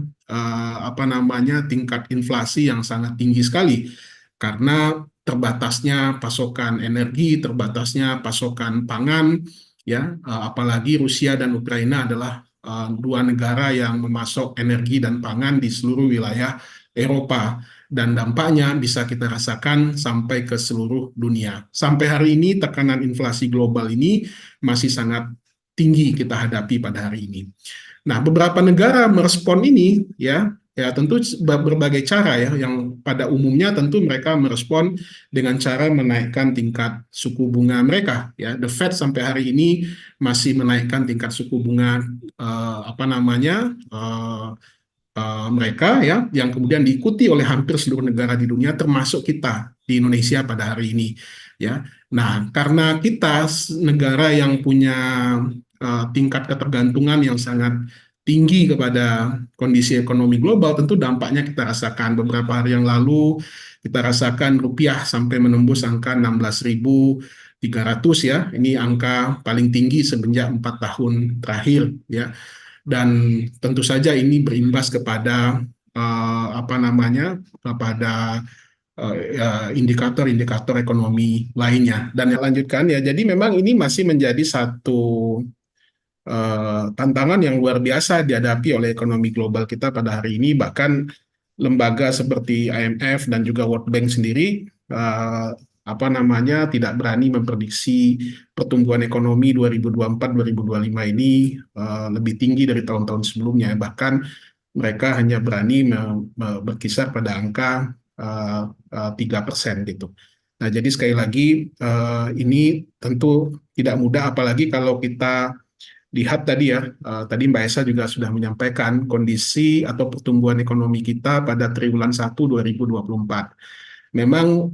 tingkat inflasi yang sangat tinggi sekali karena terbatasnya pasokan energi, terbatasnya pasokan pangan ya, apalagi Rusia dan Ukraina adalah 2 negara yang memasok energi dan pangan di seluruh wilayah Eropa dan dampaknya bisa kita rasakan sampai ke seluruh dunia. Sampai hari ini tekanan inflasi global ini masih sangat tinggi kita hadapi pada hari ini. Nah, beberapa negara merespon ini ya tentu berbagai cara ya, yang pada umumnya tentu mereka merespon dengan cara menaikkan tingkat suku bunga mereka ya. The Fed sampai hari ini masih menaikkan tingkat suku bunga mereka ya, yang kemudian diikuti oleh hampir seluruh negara di dunia termasuk kita di Indonesia pada hari ini ya. Nah, karena kita negara yang punya tingkat ketergantungan yang sangat tinggi kepada kondisi ekonomi global, tentu dampaknya kita rasakan. Beberapa hari yang lalu kita rasakan rupiah sampai menembus angka 16.300 ya. Ini angka paling tinggi semenjak 4 tahun terakhir ya. Dan tentu saja ini berimbas kepada kepada indikator-indikator ekonomi lainnya. Dan yang lanjutkan ya, jadi memang ini masih menjadi satu tantangan yang luar biasa dihadapi oleh ekonomi global kita pada hari ini. Bahkan lembaga seperti IMF dan juga World Bank sendiri tidak berani memprediksi pertumbuhan ekonomi 2024-2025 ini lebih tinggi dari tahun-tahun sebelumnya. Bahkan mereka hanya berani berkisar pada angka 3% gitu. Nah, jadi sekali lagi ini tentu tidak mudah, apalagi kalau kita lihat tadi ya, tadi Mbak Esa juga sudah menyampaikan kondisi atau pertumbuhan ekonomi kita pada triwulan 1 2024. Memang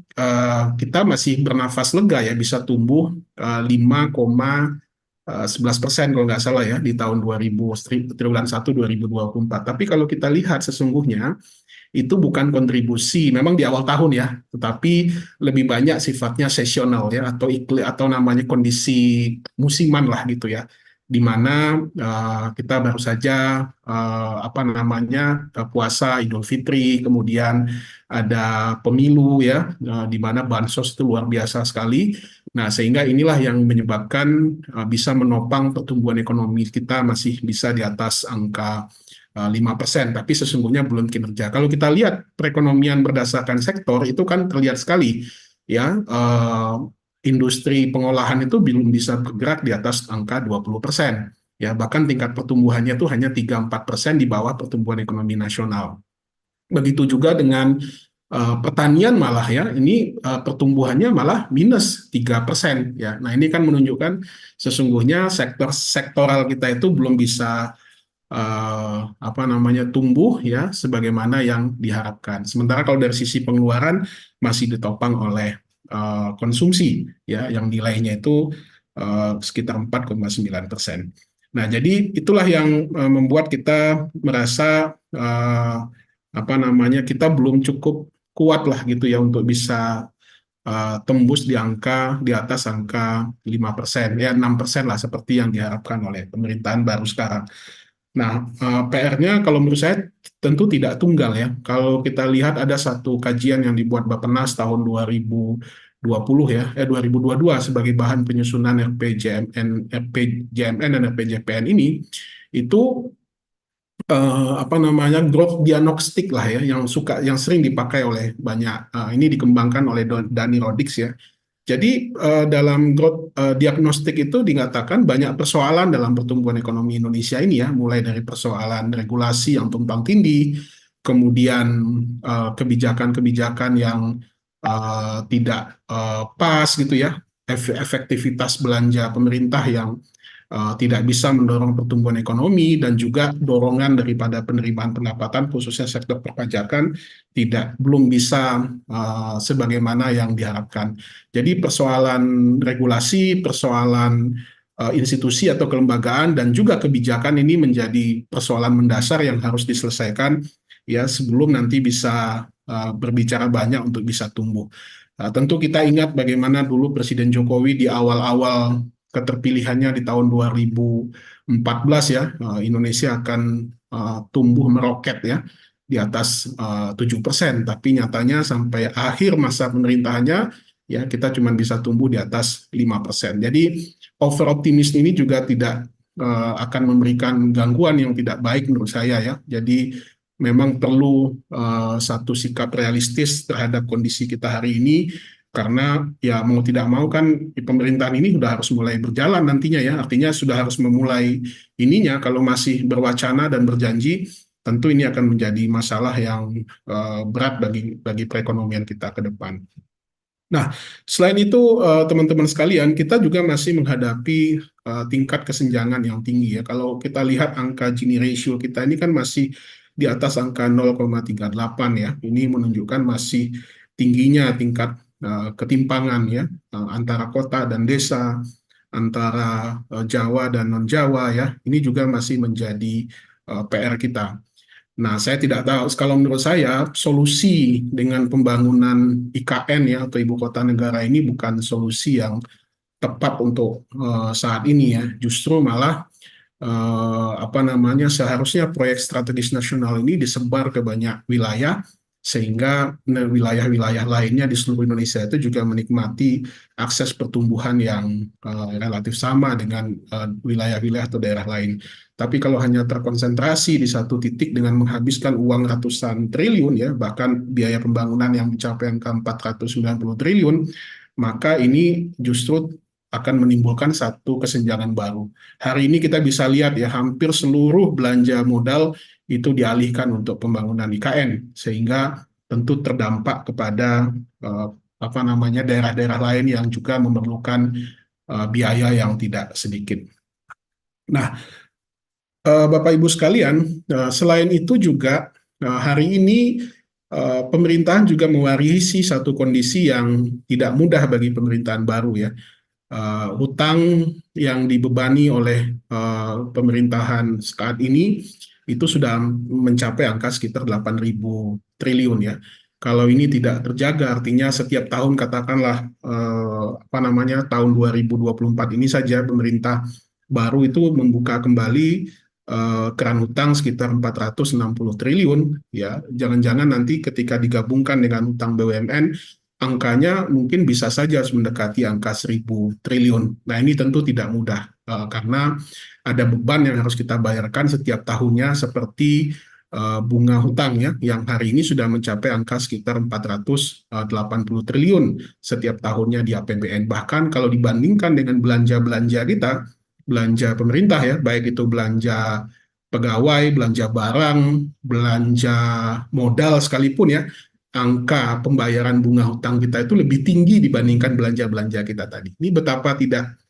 kita masih bernafas lega ya, bisa tumbuh 5,11% kalau nggak salah ya di tahun triwulan 1 2024. Tapi kalau kita lihat sesungguhnya itu bukan kontribusi, memang di awal tahun ya, tetapi lebih banyak sifatnya seasonal ya, atau namanya kondisi musiman lah gitu ya, di mana kita baru saja puasa Idul Fitri, kemudian ada pemilu ya, di mana bansos itu luar biasa sekali. Nah, sehingga inilah yang menyebabkan bisa menopang pertumbuhan ekonomi kita masih bisa di atas angka 5%, tapi sesungguhnya belum kinerja. Kalau kita lihat perekonomian berdasarkan sektor itu kan terlihat sekali ya, industri pengolahan itu belum bisa bergerak di atas angka 20%. Ya, bahkan tingkat pertumbuhannya itu hanya 3-4% di bawah pertumbuhan ekonomi nasional. Begitu juga dengan pertanian malah ya, ini pertumbuhannya malah minus 3% ya. Nah, ini kan menunjukkan sesungguhnya sektoral kita itu belum bisa tumbuh ya sebagaimana yang diharapkan. Sementara kalau dari sisi pengeluaran masih ditopang oleh konsumsi ya, yang nilainya itu sekitar 4,9%. Nah, jadi itulah yang membuat kita merasa kita belum cukup kuat lah gitu ya untuk bisa tembus di atas angka 5%, ya 6% lah seperti yang diharapkan oleh pemerintahan baru sekarang. Nah, PR-nya kalau menurut saya tentu tidak tunggal ya. Kalau kita lihat ada satu kajian yang dibuat Bappenas tahun 2020 ya, 2022 sebagai bahan penyusunan RPJMN dan RPJPN ini, itu apa namanya, growth diagnostik lah ya, yang sering dipakai oleh banyak, ini dikembangkan oleh Dani Rodix ya. Jadi dalam growth diagnostik itu dikatakan banyak persoalan dalam pertumbuhan ekonomi Indonesia ini ya, mulai dari persoalan regulasi yang tumpang tindih, kemudian kebijakan-kebijakan yang tidak pas gitu ya, efektivitas belanja pemerintah yang tidak bisa mendorong pertumbuhan ekonomi, dan juga dorongan daripada penerimaan pendapatan khususnya sektor perpajakan belum bisa sebagaimana yang diharapkan. Jadi persoalan regulasi, persoalan institusi atau kelembagaan, dan juga kebijakan ini menjadi persoalan mendasar yang harus diselesaikan ya sebelum nanti bisa berbicara banyak untuk bisa tumbuh. Tentu kita ingat bagaimana dulu Presiden Jokowi di awal-awal keterpilihannya di tahun 2014 ya, Indonesia akan tumbuh meroket ya di atas 7%, tapi nyatanya sampai akhir masa pemerintahannya ya kita cuma bisa tumbuh di atas 5%. Jadi over optimis ini juga tidak akan memberikan gangguan yang tidak baik menurut saya ya. Jadi memang perlu satu sikap realistis terhadap kondisi kita hari ini, karena ya mau tidak mau kan pemerintahan ini sudah harus mulai berjalan nantinya ya, artinya sudah harus memulai ininya. Kalau masih berwacana dan berjanji, tentu ini akan menjadi masalah yang berat bagi perekonomian kita ke depan. Nah, selain itu teman-teman sekalian, kita juga masih menghadapi tingkat kesenjangan yang tinggi ya. Kalau kita lihat angka Gini ratio kita ini kan masih di atas angka 0,38 ya. Ini menunjukkan masih tingginya tingkat ketimpangan ya antara kota dan desa, antara Jawa dan non-Jawa ya. Ini juga masih menjadi PR kita. Nah, saya tidak tahu, kalau menurut saya solusi dengan pembangunan IKN ya atau ibu kota negara ini bukan solusi yang tepat untuk saat ini ya. Justru malah apa namanya, seharusnya proyek strategis nasional ini disebar ke banyak wilayah, sehingga wilayah-wilayah lainnya di seluruh Indonesia itu juga menikmati akses pertumbuhan yang relatif sama dengan wilayah-wilayah atau daerah lain. Tapi kalau hanya terkonsentrasi di satu titik dengan menghabiskan uang ratusan triliun ya, bahkan biaya pembangunan yang mencapai angka 490 triliun, maka ini justru akan menimbulkan satu kesenjangan baru. Hari ini kita bisa lihat ya, hampir seluruh belanja modal itu dialihkan untuk pembangunan IKN, sehingga tentu terdampak kepada apa namanya, daerah-daerah lain yang juga memerlukan biaya yang tidak sedikit. Nah, Bapak Ibu sekalian, selain itu juga hari ini pemerintahan juga mewarisi satu kondisi yang tidak mudah bagi pemerintahan baru ya. Hutang yang dibebani oleh pemerintahan saat ini itu sudah mencapai angka sekitar 8.000 triliun ya. Kalau ini tidak terjaga, artinya setiap tahun katakanlah apa namanya, tahun 2024 ini saja pemerintah baru itu membuka kembali keran hutang sekitar 460 triliun ya. Jangan-jangan nanti ketika digabungkan dengan hutang BUMN, angkanya mungkin bisa saja mendekati angka 1.000 triliun. Nah, ini tentu tidak mudah karena ada beban yang harus kita bayarkan setiap tahunnya, seperti bunga hutang ya, yang hari ini sudah mencapai angka sekitar 480 triliun setiap tahunnya di APBN. Bahkan kalau dibandingkan dengan belanja-belanja kita, belanja pemerintah ya, baik itu belanja pegawai, belanja barang, belanja modal sekalipun ya, angka pembayaran bunga hutang kita itu lebih tinggi dibandingkan belanja-belanja kita tadi. Ini betapa tidak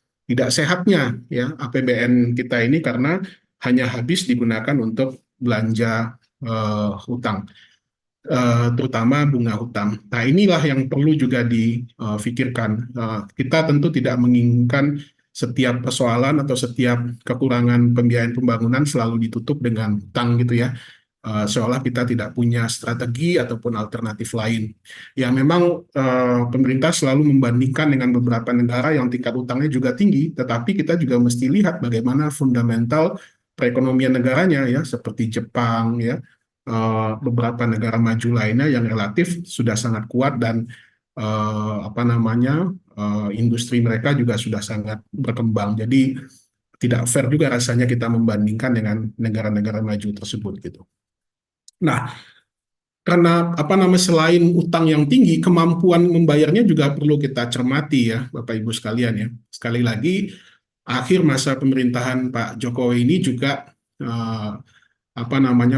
sehatnya ya APBN kita ini, karena hanya habis digunakan untuk belanja hutang, terutama bunga hutang. Nah, inilah yang perlu juga difikirkan. Kita tentu tidak menginginkan setiap persoalan atau setiap kekurangan pembiayaan pembangunan selalu ditutup dengan hutang gitu ya. seolah kita tidak punya strategi ataupun alternatif lain. Ya memang pemerintah selalu membandingkan dengan beberapa negara yang tingkat utangnya juga tinggi, tetapi kita juga mesti lihat bagaimana fundamental perekonomian negaranya ya, seperti Jepang ya, beberapa negara maju lainnya yang relatif sudah sangat kuat dan industri mereka juga sudah sangat berkembang. Jadi tidak fair juga rasanya kita membandingkan dengan negara-negara maju tersebut gitu. Nah, karena selain utang yang tinggi, kemampuan membayarnya juga perlu kita cermati ya, Bapak Ibu sekalian ya. Sekali lagi, akhir masa pemerintahan Pak Jokowi ini juga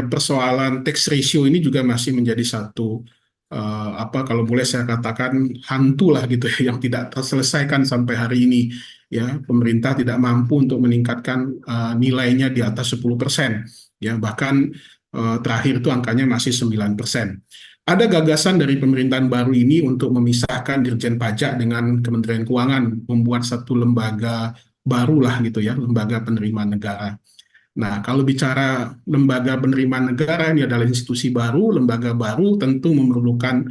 persoalan tax ratio ini juga masih menjadi satu kalau boleh saya katakan hantu lah gitu ya, yang tidak terselesaikan sampai hari ini ya. Pemerintah tidak mampu untuk meningkatkan nilainya di atas 10% ya, bahkan terakhir itu angkanya masih 9%. Ada gagasan dari pemerintahan baru ini untuk memisahkan Dirjen Pajak dengan Kementerian Keuangan, membuat satu lembaga baru lah gitu ya, lembaga penerimaan negara. Nah, kalau bicara lembaga penerimaan negara, ini adalah institusi baru, lembaga baru tentu memerlukan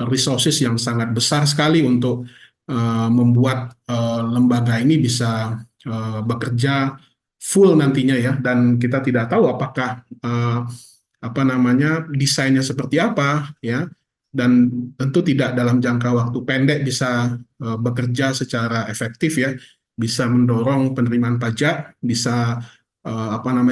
resources yang sangat besar sekali untuk membuat lembaga ini bisa bekerja full nantinya ya, dan kita tidak tahu apakah desainnya seperti apa ya, dan tentu tidak dalam jangka waktu pendek bisa bekerja secara efektif ya, bisa mendorong penerimaan pajak, bisa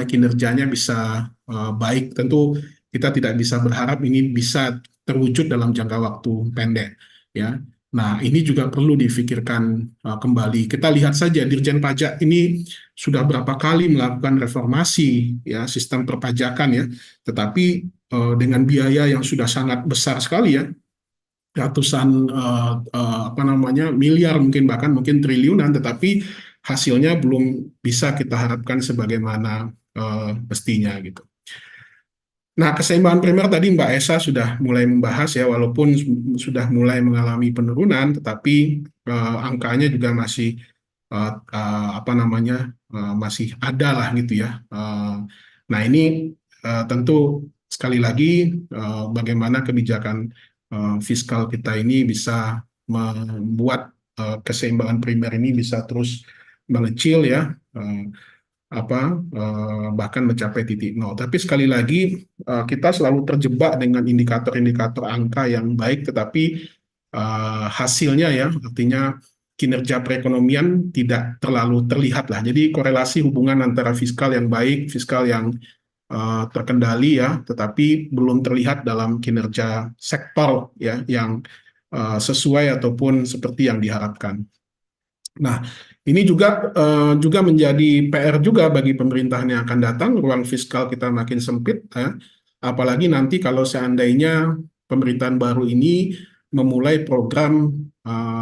kinerjanya bisa baik. Tentu kita tidak bisa berharap ini bisa terwujud dalam jangka waktu pendek ya. Nah, ini juga perlu difikirkan kembali. Kita lihat saja Dirjen Pajak ini sudah berapa kali melakukan reformasi ya sistem perpajakan ya, tetapi dengan biaya yang sudah sangat besar sekali ya, ratusan miliar mungkin triliunan, tetapi hasilnya belum bisa kita harapkan sebagaimana mestinya gitu. Nah, keseimbangan primer tadi Mbak Esa sudah mulai membahas ya, walaupun sudah mulai mengalami penurunan, tetapi angkanya juga masih masih ada lah gitu ya. Nah, ini tentu sekali lagi bagaimana kebijakan fiskal kita ini bisa membuat keseimbangan primer ini bisa terus mengecil ya, bahkan mencapai titik nol. Tapi sekali lagi kita selalu terjebak dengan indikator-indikator angka yang baik, tetapi hasilnya ya, artinya kinerja perekonomian tidak terlalu terlihat lah. Jadi korelasi hubungan antara fiskal yang baik, fiskal yang terkendali ya, tetapi belum terlihat dalam kinerja sektor ya yang sesuai ataupun seperti yang diharapkan. Nah, ini juga menjadi PR juga bagi pemerintahan yang akan datang. Ruang fiskal kita makin sempit ya. Apalagi nanti kalau seandainya pemerintahan baru ini memulai program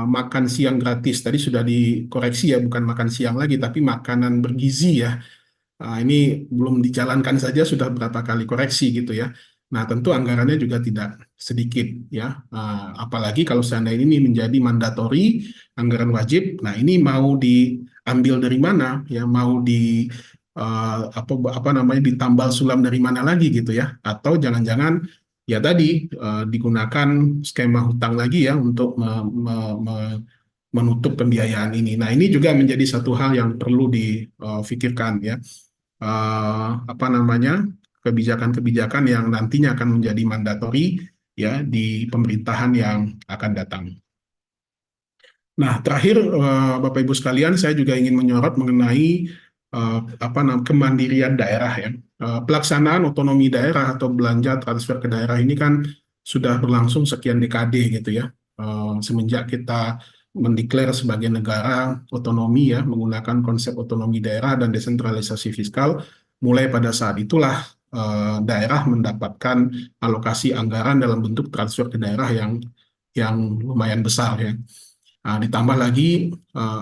makan siang gratis. Tadi sudah dikoreksi ya, bukan makan siang lagi tapi makanan bergizi ya. Ini belum dijalankan saja sudah berapa kali koreksi gitu ya. Nah, tentu anggarannya juga tidak sedikit ya. Apalagi kalau seandainya ini menjadi mandatori, anggaran wajib. Nah, ini mau diambil dari mana ya? Mau ditambal sulam dari mana lagi gitu ya? Atau jangan-jangan ya tadi digunakan skema hutang lagi ya untuk menutup pembiayaan ini. Nah, ini juga menjadi satu hal yang perlu difikirkan ya. Kebijakan-kebijakan yang nantinya akan menjadi mandatori ya di pemerintahan yang akan datang. Nah, terakhir Bapak Ibu sekalian, saya juga ingin menyorot mengenai kemandirian daerah ya. Pelaksanaan otonomi daerah atau belanja transfer ke daerah ini kan sudah berlangsung sekian dekade gitu ya. Semenjak kita mendeklar sebagai negara otonomi ya, menggunakan konsep otonomi daerah dan desentralisasi fiskal, mulai pada saat itulah daerah mendapatkan alokasi anggaran dalam bentuk transfer ke daerah yang lumayan besar ya. Nah, ditambah lagi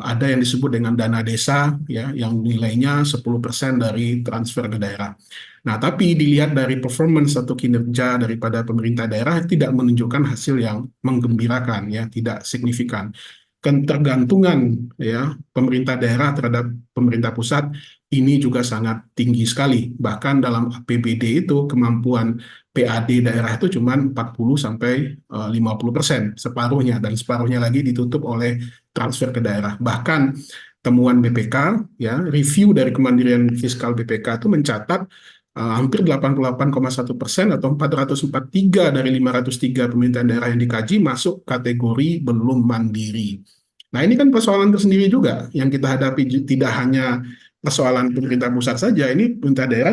ada yang disebut dengan dana desa ya, yang nilainya 10% dari transfer ke daerah. Nah, tapi dilihat dari performance atau kinerja daripada pemerintah daerah tidak menunjukkan hasil yang menggembirakan ya, tidak signifikan. Ketergantungan ya pemerintah daerah terhadap pemerintah pusat ini juga sangat tinggi sekali. Bahkan dalam APBD itu kemampuan PAD daerah itu cuma 40 sampai 50%, separuhnya, dan separuhnya lagi ditutup oleh transfer ke daerah. Bahkan temuan BPK, ya, review dari Kemandirian Fiskal BPK itu mencatat hampir 88,1% atau 443 dari 503 pemerintahan daerah yang dikaji masuk kategori belum mandiri. Nah, ini kan persoalan tersendiri juga yang kita hadapi, tidak hanya persoalan pemerintah pusat saja, ini pemerintah daerah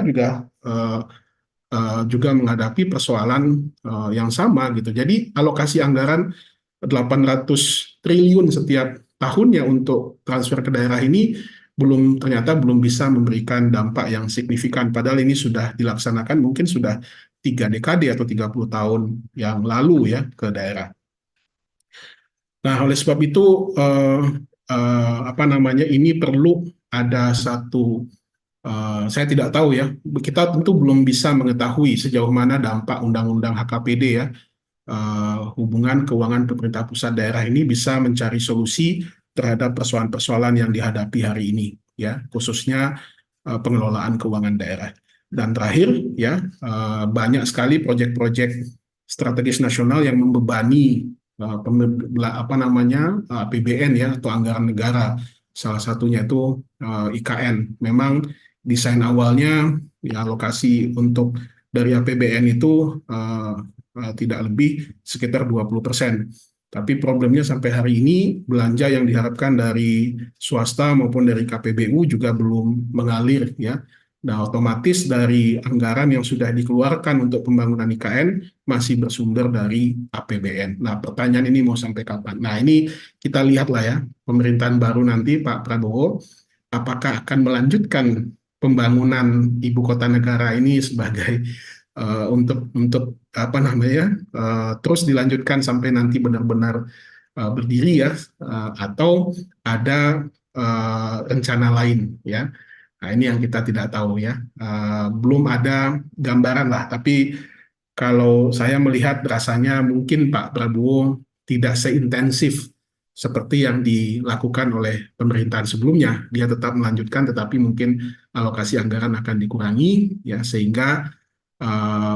juga menghadapi persoalan yang sama gitu. Jadi alokasi anggaran 800 triliun setiap tahunnya untuk transfer ke daerah ini ternyata belum bisa memberikan dampak yang signifikan. Padahal ini sudah dilaksanakan mungkin sudah 3 dekade atau 30 tahun yang lalu ya ke daerah. Nah, oleh sebab itu ini perlu ada satu, saya tidak tahu ya, kita tentu belum bisa mengetahui sejauh mana dampak Undang-Undang HKPD ya, hubungan keuangan pemerintah pusat daerah ini bisa mencari solusi terhadap persoalan-persoalan yang dihadapi hari ini ya, khususnya pengelolaan keuangan daerah. Dan terakhir ya, banyak sekali proyek-proyek strategis nasional yang membebani APBN ya, atau anggaran negara. Salah satunya itu IKN. Memang desain awalnya ya, alokasi untuk dari APBN itu tidak lebih sekitar 20%. Tapi problemnya sampai hari ini belanja yang diharapkan dari swasta maupun dari KPBU juga belum mengalir ya. Nah, otomatis dari anggaran yang sudah dikeluarkan untuk pembangunan IKN masih bersumber dari APBN. Nah, pertanyaan ini mau sampai kapan? Nah, ini kita lihatlah ya, pemerintahan baru nanti Pak Prabowo apakah akan melanjutkan pembangunan ibu kota negara ini sebagai untuk terus dilanjutkan sampai nanti benar-benar berdiri ya, atau ada rencana lain ya. Nah, ini yang kita tidak tahu ya. Belum ada gambaran lah, tapi kalau saya melihat rasanya mungkin Pak Prabowo tidak seintensif seperti yang dilakukan oleh pemerintahan sebelumnya. Dia tetap melanjutkan, tetapi mungkin alokasi anggaran akan dikurangi ya, sehingga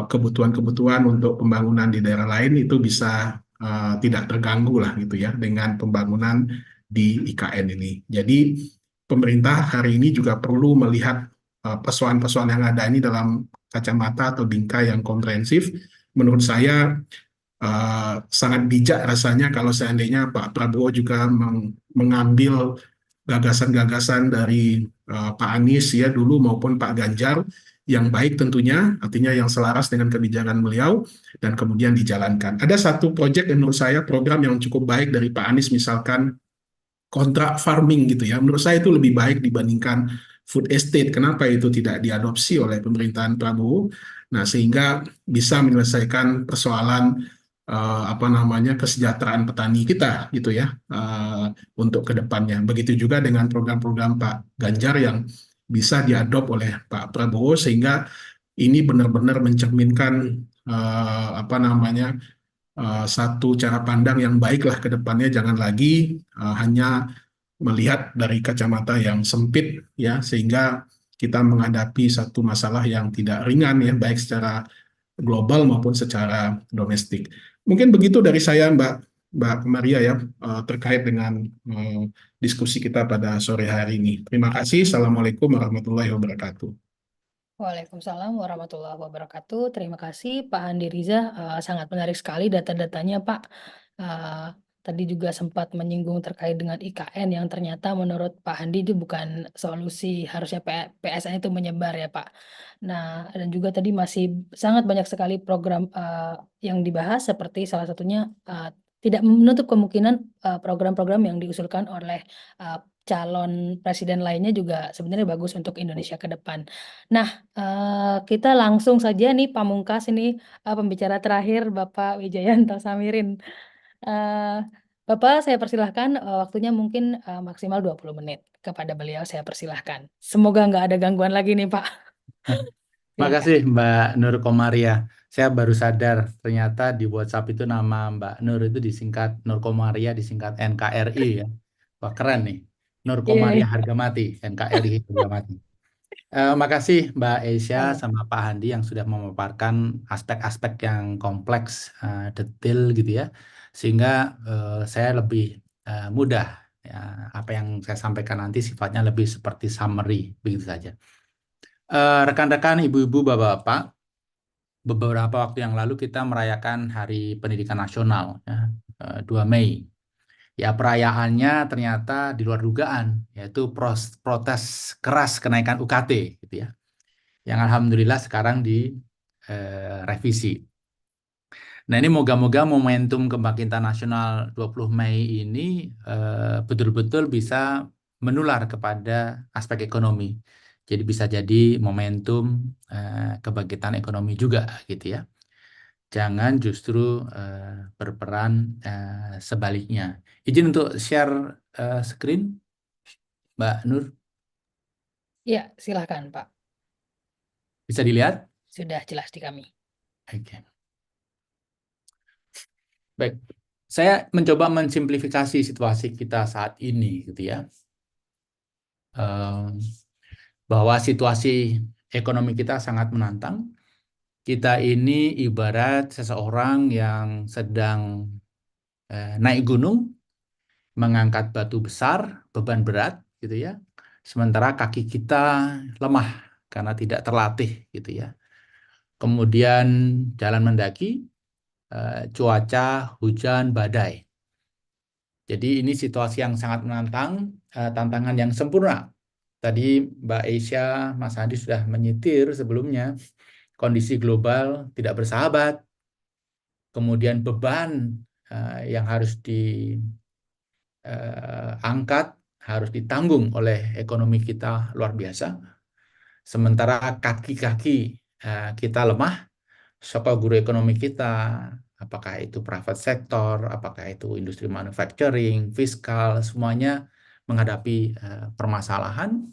kebutuhan-kebutuhan untuk pembangunan di daerah lain itu bisa tidak terganggu lah gitu ya dengan pembangunan di IKN ini. Jadi pemerintah hari ini juga perlu melihat persoalan-persoalan yang ada ini dalam kacamata atau bingkai yang komprehensif. Menurut saya sangat bijak rasanya kalau seandainya Pak Prabowo juga mengambil gagasan-gagasan dari Pak Anies ya dulu maupun Pak Ganjar yang baik tentunya, artinya yang selaras dengan kebijakan beliau dan kemudian dijalankan. Ada satu proyek yang menurut saya program yang cukup baik dari Pak Anies, misalkan kontrak farming gitu ya. Menurut saya itu lebih baik dibandingkan food estate. Kenapa itu tidak diadopsi oleh pemerintahan Prabowo? Nah, sehingga bisa menyelesaikan persoalan kesejahteraan petani kita gitu ya, untuk kedepannya. Begitu juga dengan program-program Pak Ganjar yang bisa diadop oleh Pak Prabowo, sehingga ini benar-benar mencerminkan satu cara pandang yang baiklah ke depannya. Jangan lagi hanya melihat dari kacamata yang sempit ya, sehingga kita menghadapi satu masalah yang tidak ringan ya, baik secara global maupun secara domestik. Mungkin begitu dari saya, Mbak Maria ya, terkait dengan diskusi kita pada sore hari ini. Terima kasih. Assalamualaikum warahmatullahi wabarakatuh. Waalaikumsalam warahmatullahi wabarakatuh. Terima kasih Pak Andi Riza. Sangat menarik sekali data-datanya Pak. Tadi juga sempat menyinggung terkait dengan IKN yang ternyata menurut Pak Andi itu bukan solusi, harusnya PSN itu menyebar ya Pak. Nah, dan juga tadi masih sangat banyak sekali program yang dibahas, seperti salah satunya tidak menutup kemungkinan program-program yang diusulkan oleh calon presiden lainnya juga sebenarnya bagus untuk Indonesia ke depan. Nah, kita langsung saja nih pamungkas ini pembicara terakhir Bapak Wijayanto Samirin. Bapak, saya persilahkan, waktunya mungkin maksimal 20 menit. Kepada beliau saya persilahkan. Semoga nggak ada gangguan lagi nih Pak. Makasih Mbak Nur Komaria. Saya baru sadar ternyata di WhatsApp itu nama Mbak Nur itu disingkat Nur Komaria, disingkat NKRI ya. Wah, keren nih. Nur Komaria harga mati, NKRI harga mati. Makasih Mbak Asia Sama. sama Pak Handi yang sudah memaparkan aspek-aspek yang kompleks, detail gitu ya, sehingga saya lebih mudah ya, apa yang saya sampaikan nanti sifatnya lebih seperti summary begitu saja. Rekan-rekan, ibu-ibu, bapak-bapak, beberapa waktu yang lalu kita merayakan Hari Pendidikan Nasional, ya, 2 Mei. Ya, perayaannya ternyata di luar dugaan, yaitu protes keras kenaikan UKT, gitu ya. Yang alhamdulillah sekarang direvisi. Nah, ini moga-moga momentum kebangkitan nasional 20 Mei ini betul-betul bisa menular kepada aspek ekonomi. Jadi bisa jadi momentum kebangkitan ekonomi juga gitu ya. Jangan justru berperan sebaliknya. Izin untuk share screen, Mbak Nur, Ya, silakan Pak. bisa dilihat? Sudah jelas di kami. Oke. Baik, saya mencoba mensimplifikasi situasi kita saat ini, gitu ya. Bahwa situasi ekonomi kita sangat menantang. Kita ini ibarat seseorang yang sedang naik gunung, mengangkat batu besar, beban berat, gitu ya. Sementara kaki kita lemah karena tidak terlatih, gitu ya. Kemudian jalan mendaki, cuaca, hujan, badai. Jadi ini situasi yang sangat menantang, tantangan yang sempurna. Tadi Mbak Asia, Mas Hadi sudah menyitir sebelumnya, kondisi global tidak bersahabat, kemudian beban yang harus diangkat, harus ditanggung oleh ekonomi kita luar biasa. Sementara kaki-kaki kita lemah, siapa guru ekonomi kita, apakah itu private sector, apakah itu industri manufacturing, fiskal, semuanya menghadapi permasalahan.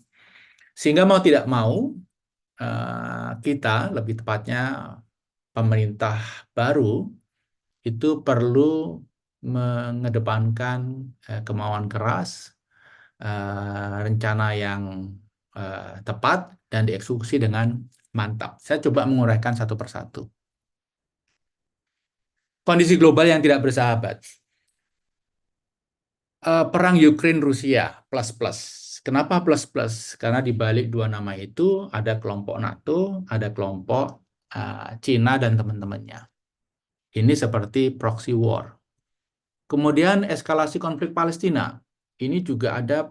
Sehingga mau tidak mau, kita, lebih tepatnya pemerintah baru, itu perlu mengedepankan kemauan keras, rencana yang tepat, dan dieksekusi dengan mantap. Saya coba menguraikan satu persatu. Kondisi global yang tidak bersahabat. Perang Ukraina-Rusia plus-plus. Kenapa plus-plus? Karena di balik dua nama itu ada kelompok NATO, ada kelompok Cina dan teman-temannya. Ini seperti proxy war. Kemudian eskalasi konflik Palestina. Ini juga ada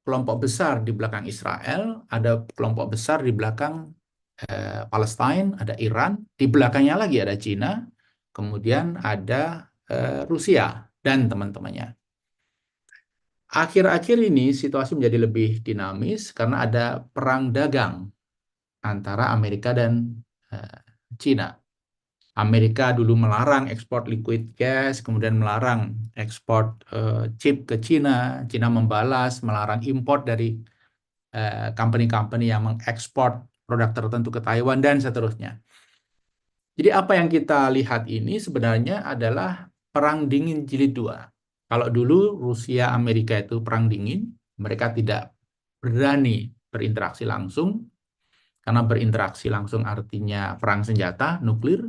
kelompok besar di belakang Israel, ada kelompok besar di belakang Palestina, ada Iran, di belakangnya lagi ada Cina, kemudian ada Rusia dan teman-temannya. Akhir-akhir ini situasi menjadi lebih dinamis karena ada perang dagang antara Amerika dan Cina. Amerika dulu melarang ekspor liquid gas, kemudian melarang ekspor chip ke Cina. Cina membalas, melarang impor dari company-company yang mengekspor produk tertentu ke Taiwan, dan seterusnya. Jadi apa yang kita lihat ini sebenarnya adalah perang dingin jilid 2. Kalau dulu Rusia Amerika itu perang dingin, mereka tidak berani berinteraksi langsung, karena berinteraksi langsung artinya perang senjata, nuklir.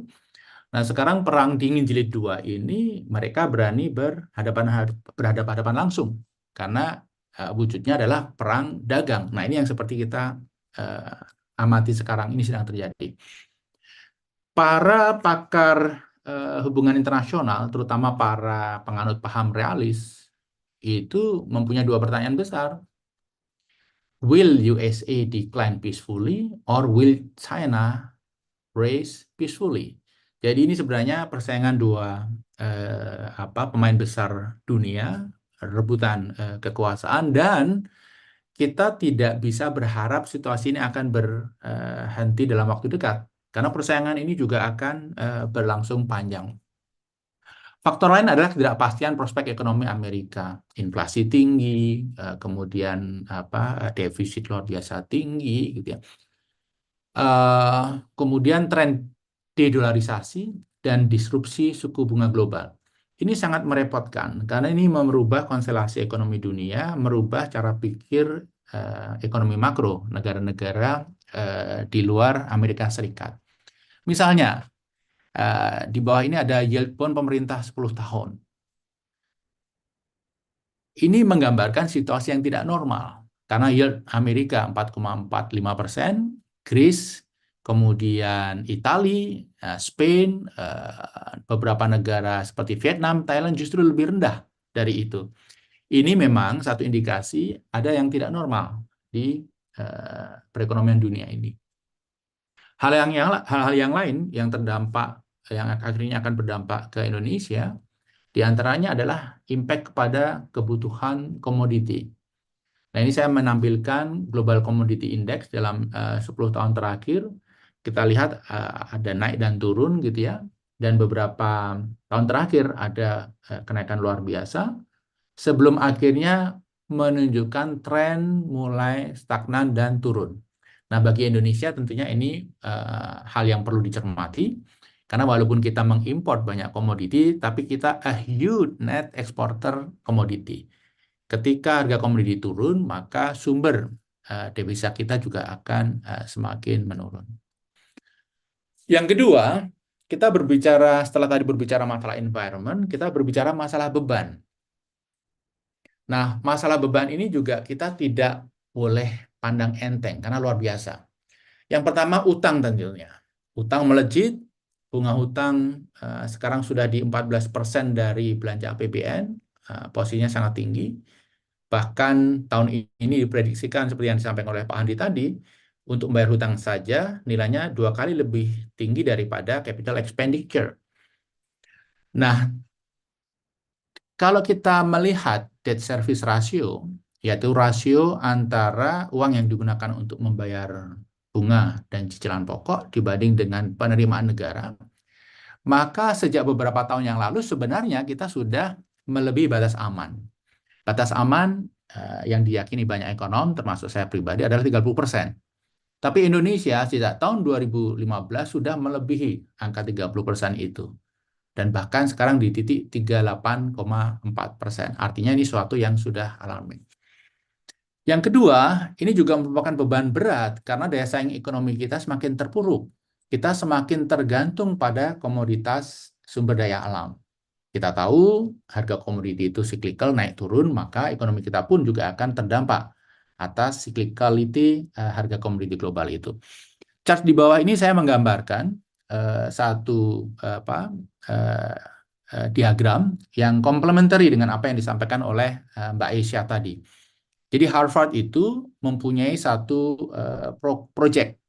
Nah, sekarang perang dingin jilid 2 ini mereka berani berhadapan-hadapan langsung, karena wujudnya adalah perang dagang. Nah, ini yang seperti kita amati sekarang ini sedang terjadi. Para pakar hubungan internasional, terutama para penganut paham realis, itu mempunyai dua pertanyaan besar. Will USA decline peacefully or will China rise peacefully? Jadi ini sebenarnya persaingan dua pemain besar dunia, rebutan kekuasaan, dan kita tidak bisa berharap situasi ini akan berhenti dalam waktu dekat, karena persaingan ini juga akan berlangsung panjang. Faktor lain adalah ketidakpastian prospek ekonomi Amerika, inflasi tinggi, kemudian defisit luar biasa tinggi, gitu ya. Kemudian tren dedolarisasi dan disrupsi suku bunga global. Ini sangat merepotkan karena ini merubah konstelasi ekonomi dunia, merubah cara pikir ekonomi makro negara-negara di luar Amerika Serikat. Misalnya, di bawah ini ada yield bond pemerintah 10 tahun. Ini menggambarkan situasi yang tidak normal. Karena yield Amerika 4,45%, Greece, kemudian Italia, Spain, beberapa negara seperti Vietnam, Thailand justru lebih rendah dari itu. Ini memang satu indikasi ada yang tidak normal di perekonomian dunia ini. Hal-hal yang lain yang terdampak, yang akhirnya akan berdampak ke Indonesia, di antaranya adalah impact kepada kebutuhan komoditi. Nah, ini saya menampilkan Global Commodity Index dalam 10 tahun terakhir. Kita lihat ada naik dan turun gitu ya. Dan beberapa tahun terakhir ada kenaikan luar biasa. Sebelum akhirnya menunjukkan tren mulai stagnan dan turun. Nah, bagi Indonesia tentunya ini hal yang perlu dicermati. Karena walaupun kita mengimpor banyak komoditi, tapi kita a huge net exporter komoditi. Ketika harga komoditi turun, maka sumber devisa kita juga akan semakin menurun. Yang kedua, kita berbicara, setelah tadi berbicara masalah environment, kita berbicara masalah beban. Nah, masalah beban ini juga kita tidak boleh pandang enteng, karena luar biasa. Yang pertama, utang tentunya. Utang melejit, bunga hutang sekarang sudah di 14% dari belanja APBN, posisinya sangat tinggi. Bahkan tahun ini diprediksikan seperti yang disampaikan oleh Pak Handi tadi, untuk membayar hutang saja nilainya 2 kali lebih tinggi daripada capital expenditure. Nah, kalau kita melihat debt service ratio, yaitu rasio antara uang yang digunakan untuk membayar bunga dan cicilan pokok dibanding dengan penerimaan negara, maka sejak beberapa tahun yang lalu sebenarnya kita sudah melebihi batas aman. Batas aman yang diyakini banyak ekonom, termasuk saya pribadi, adalah 30%. Tapi Indonesia sejak tahun 2015 sudah melebihi angka 30% itu. Dan bahkan sekarang di titik 38,4%. Artinya ini suatu yang sudah alami. Yang kedua, ini juga merupakan beban berat karena daya saing ekonomi kita semakin terpuruk. Kita semakin tergantung pada komoditas sumber daya alam. Kita tahu harga komoditi itu cyclical, naik turun, maka ekonomi kita pun juga akan terdampak atas cyclicality harga komoditi global itu. Chart di bawah ini saya menggambarkan satu diagram yang komplementari dengan apa yang disampaikan oleh Mbak Aisyah tadi. Jadi Harvard itu mempunyai satu project,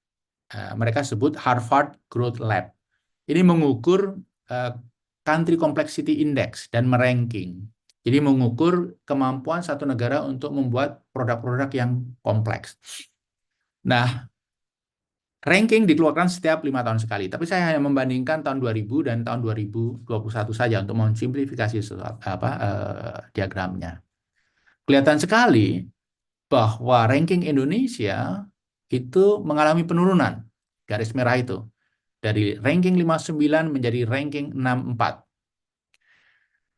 mereka sebut Harvard Growth Lab. Ini mengukur Country Complexity Index dan meranking. Jadi mengukur kemampuan satu negara untuk membuat produk-produk yang kompleks. Nah, ranking dikeluarkan setiap 5 tahun sekali. Tapi saya hanya membandingkan tahun 2000 dan tahun 2021 saja untuk mensimplifikasi diagramnya. Kelihatan sekali bahwa ranking Indonesia itu mengalami penurunan. Garis merah itu. Dari ranking 59 menjadi ranking 64.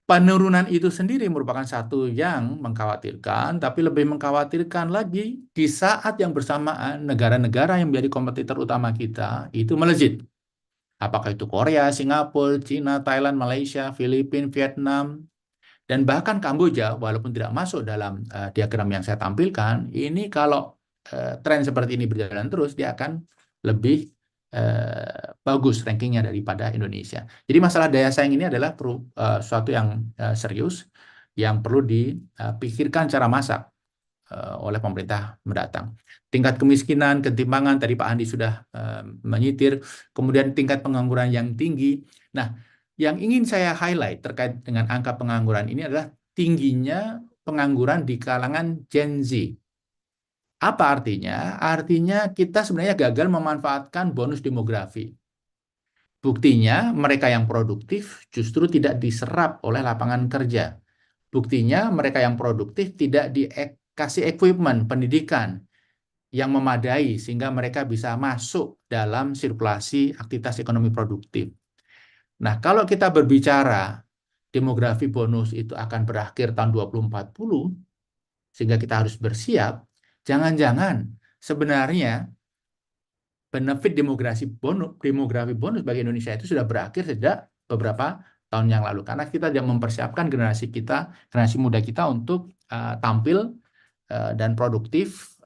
Penurunan itu sendiri merupakan satu yang mengkhawatirkan, tapi lebih mengkhawatirkan lagi di saat yang bersamaan negara-negara yang menjadi kompetitor utama kita itu melejit. Apakah itu Korea, Singapura, China, Thailand, Malaysia, Filipina, Vietnam, dan bahkan Kamboja, walaupun tidak masuk dalam diagram yang saya tampilkan, ini kalau tren seperti ini berjalan terus, dia akan lebih bagus rankingnya daripada Indonesia. Jadi masalah daya saing ini adalah suatu yang serius yang perlu dipikirkan cara masak oleh pemerintah mendatang. Tingkat kemiskinan, ketimpangan, tadi Pak Andi sudah menyitir, kemudian tingkat pengangguran yang tinggi. Nah, yang ingin saya highlight terkait dengan angka pengangguran ini adalah tingginya pengangguran di kalangan Gen Z. Apa artinya? Artinya kita sebenarnya gagal memanfaatkan bonus demografi. Buktinya mereka yang produktif justru tidak diserap oleh lapangan kerja. Buktinya mereka yang produktif tidak dikasih equipment pendidikan yang memadai sehingga mereka bisa masuk dalam sirkulasi aktivitas ekonomi produktif. Nah, kalau kita berbicara demografi bonus itu akan berakhir tahun 2040, sehingga kita harus bersiap, Jangan-jangan sebenarnya benefit demografi bonus bagi Indonesia itu sudah berakhir sejak beberapa tahun yang lalu. Karena kita tidak mempersiapkan generasi muda kita untuk tampil dan produktif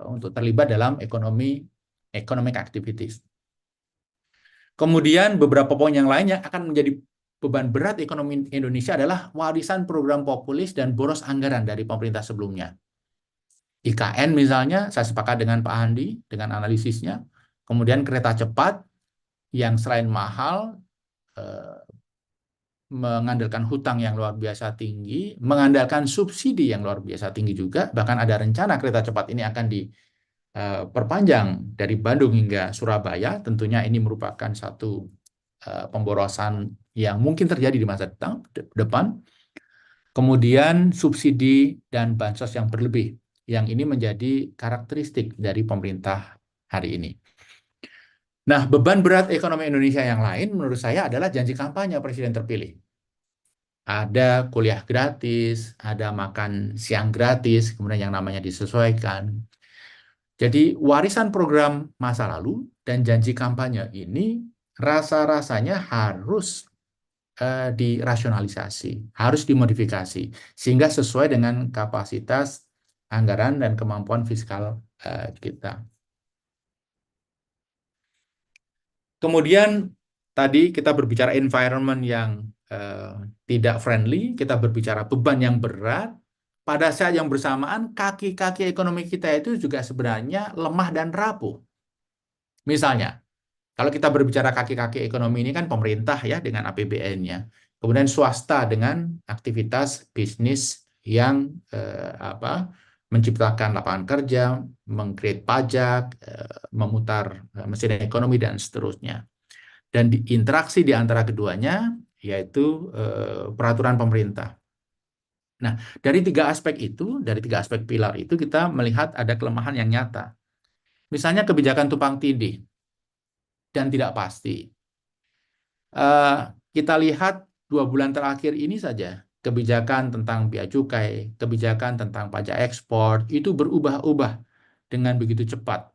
untuk terlibat dalam economic activities. Kemudian beberapa poin yang lainnya akan menjadi beban berat ekonomi Indonesia adalah warisan program populis dan boros anggaran dari pemerintah sebelumnya. IKN misalnya, saya sepakat dengan Pak Handi dengan analisisnya. Kemudian kereta cepat yang selain mahal, mengandalkan hutang yang luar biasa tinggi, mengandalkan subsidi yang luar biasa tinggi juga. Bahkan ada rencana kereta cepat ini akan diperpanjang dari Bandung hingga Surabaya. Tentunya ini merupakan satu pemborosan yang mungkin terjadi di masa depan. Kemudian subsidi dan bansos yang berlebih. Yang ini menjadi karakteristik dari pemerintah hari ini. Nah, beban berat ekonomi Indonesia yang lain menurut saya adalah janji kampanye Presiden terpilih. Ada kuliah gratis, ada makan siang gratis, kemudian yang namanya disesuaikan. Jadi warisan program masa lalu dan janji kampanye ini rasa-rasanya harus dirasionalisasi, harus dimodifikasi, sehingga sesuai dengan kapasitas anggaran dan kemampuan fiskal kita. Kemudian tadi kita berbicara environment yang tidak friendly, kita berbicara beban yang berat. Pada saat yang bersamaan, kaki-kaki ekonomi kita itu juga sebenarnya lemah dan rapuh. Misalnya, kalau kita berbicara kaki-kaki ekonomi ini kan pemerintah ya dengan APBN-nya. Kemudian swasta dengan aktivitas bisnis yang menciptakan lapangan kerja, mengcreate pajak, memutar mesin ekonomi dan seterusnya. Dan interaksi di antara keduanya yaitu peraturan pemerintah. Nah, dari tiga aspek pilar itu kita melihat ada kelemahan yang nyata. Misalnya kebijakan tumpang tindih dan tidak pasti. Kita lihat 2 bulan terakhir ini saja, kebijakan tentang bea cukai, kebijakan tentang pajak ekspor, itu berubah-ubah dengan begitu cepat.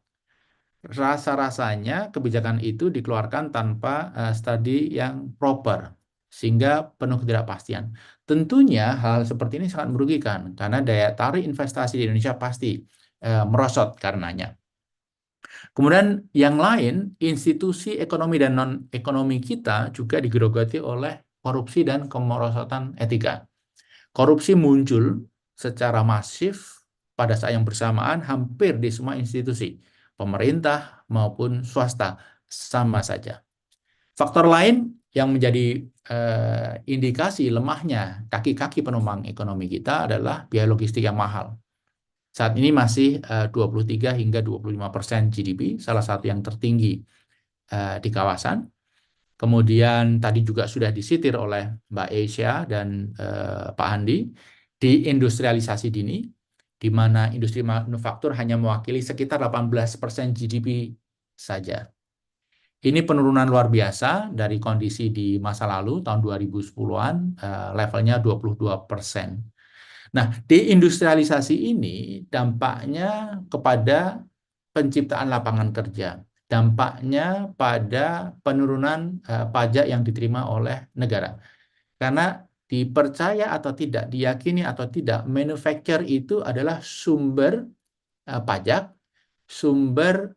Rasa-rasanya kebijakan itu dikeluarkan tanpa studi yang proper, sehingga penuh ketidakpastian. Tentunya hal seperti ini sangat merugikan, karena daya tarik investasi di Indonesia pasti merosot karenanya. Kemudian yang lain, institusi ekonomi dan non-ekonomi kita juga digerogoti oleh korupsi dan kemerosotan etika. Korupsi muncul secara masif pada saat yang bersamaan hampir di semua institusi, pemerintah maupun swasta, sama saja. Faktor lain yang menjadi indikasi lemahnya kaki-kaki penumpang ekonomi kita adalah biaya logistik yang mahal. Saat ini masih 23 hingga 25% GDP, salah satu yang tertinggi di kawasan. Kemudian tadi juga sudah disitir oleh Mbak Asia dan Pak Handi, di industrialisasi dini, di mana industri manufaktur hanya mewakili sekitar 18% GDP saja. Ini penurunan luar biasa dari kondisi di masa lalu, tahun 2010-an, levelnya 22%. Nah, deindustrialisasi ini dampaknya kepada penciptaan lapangan kerja, dampaknya pada penurunan pajak yang diterima oleh negara. Karena dipercaya atau tidak, diyakini atau tidak, manufacture itu adalah sumber pajak, sumber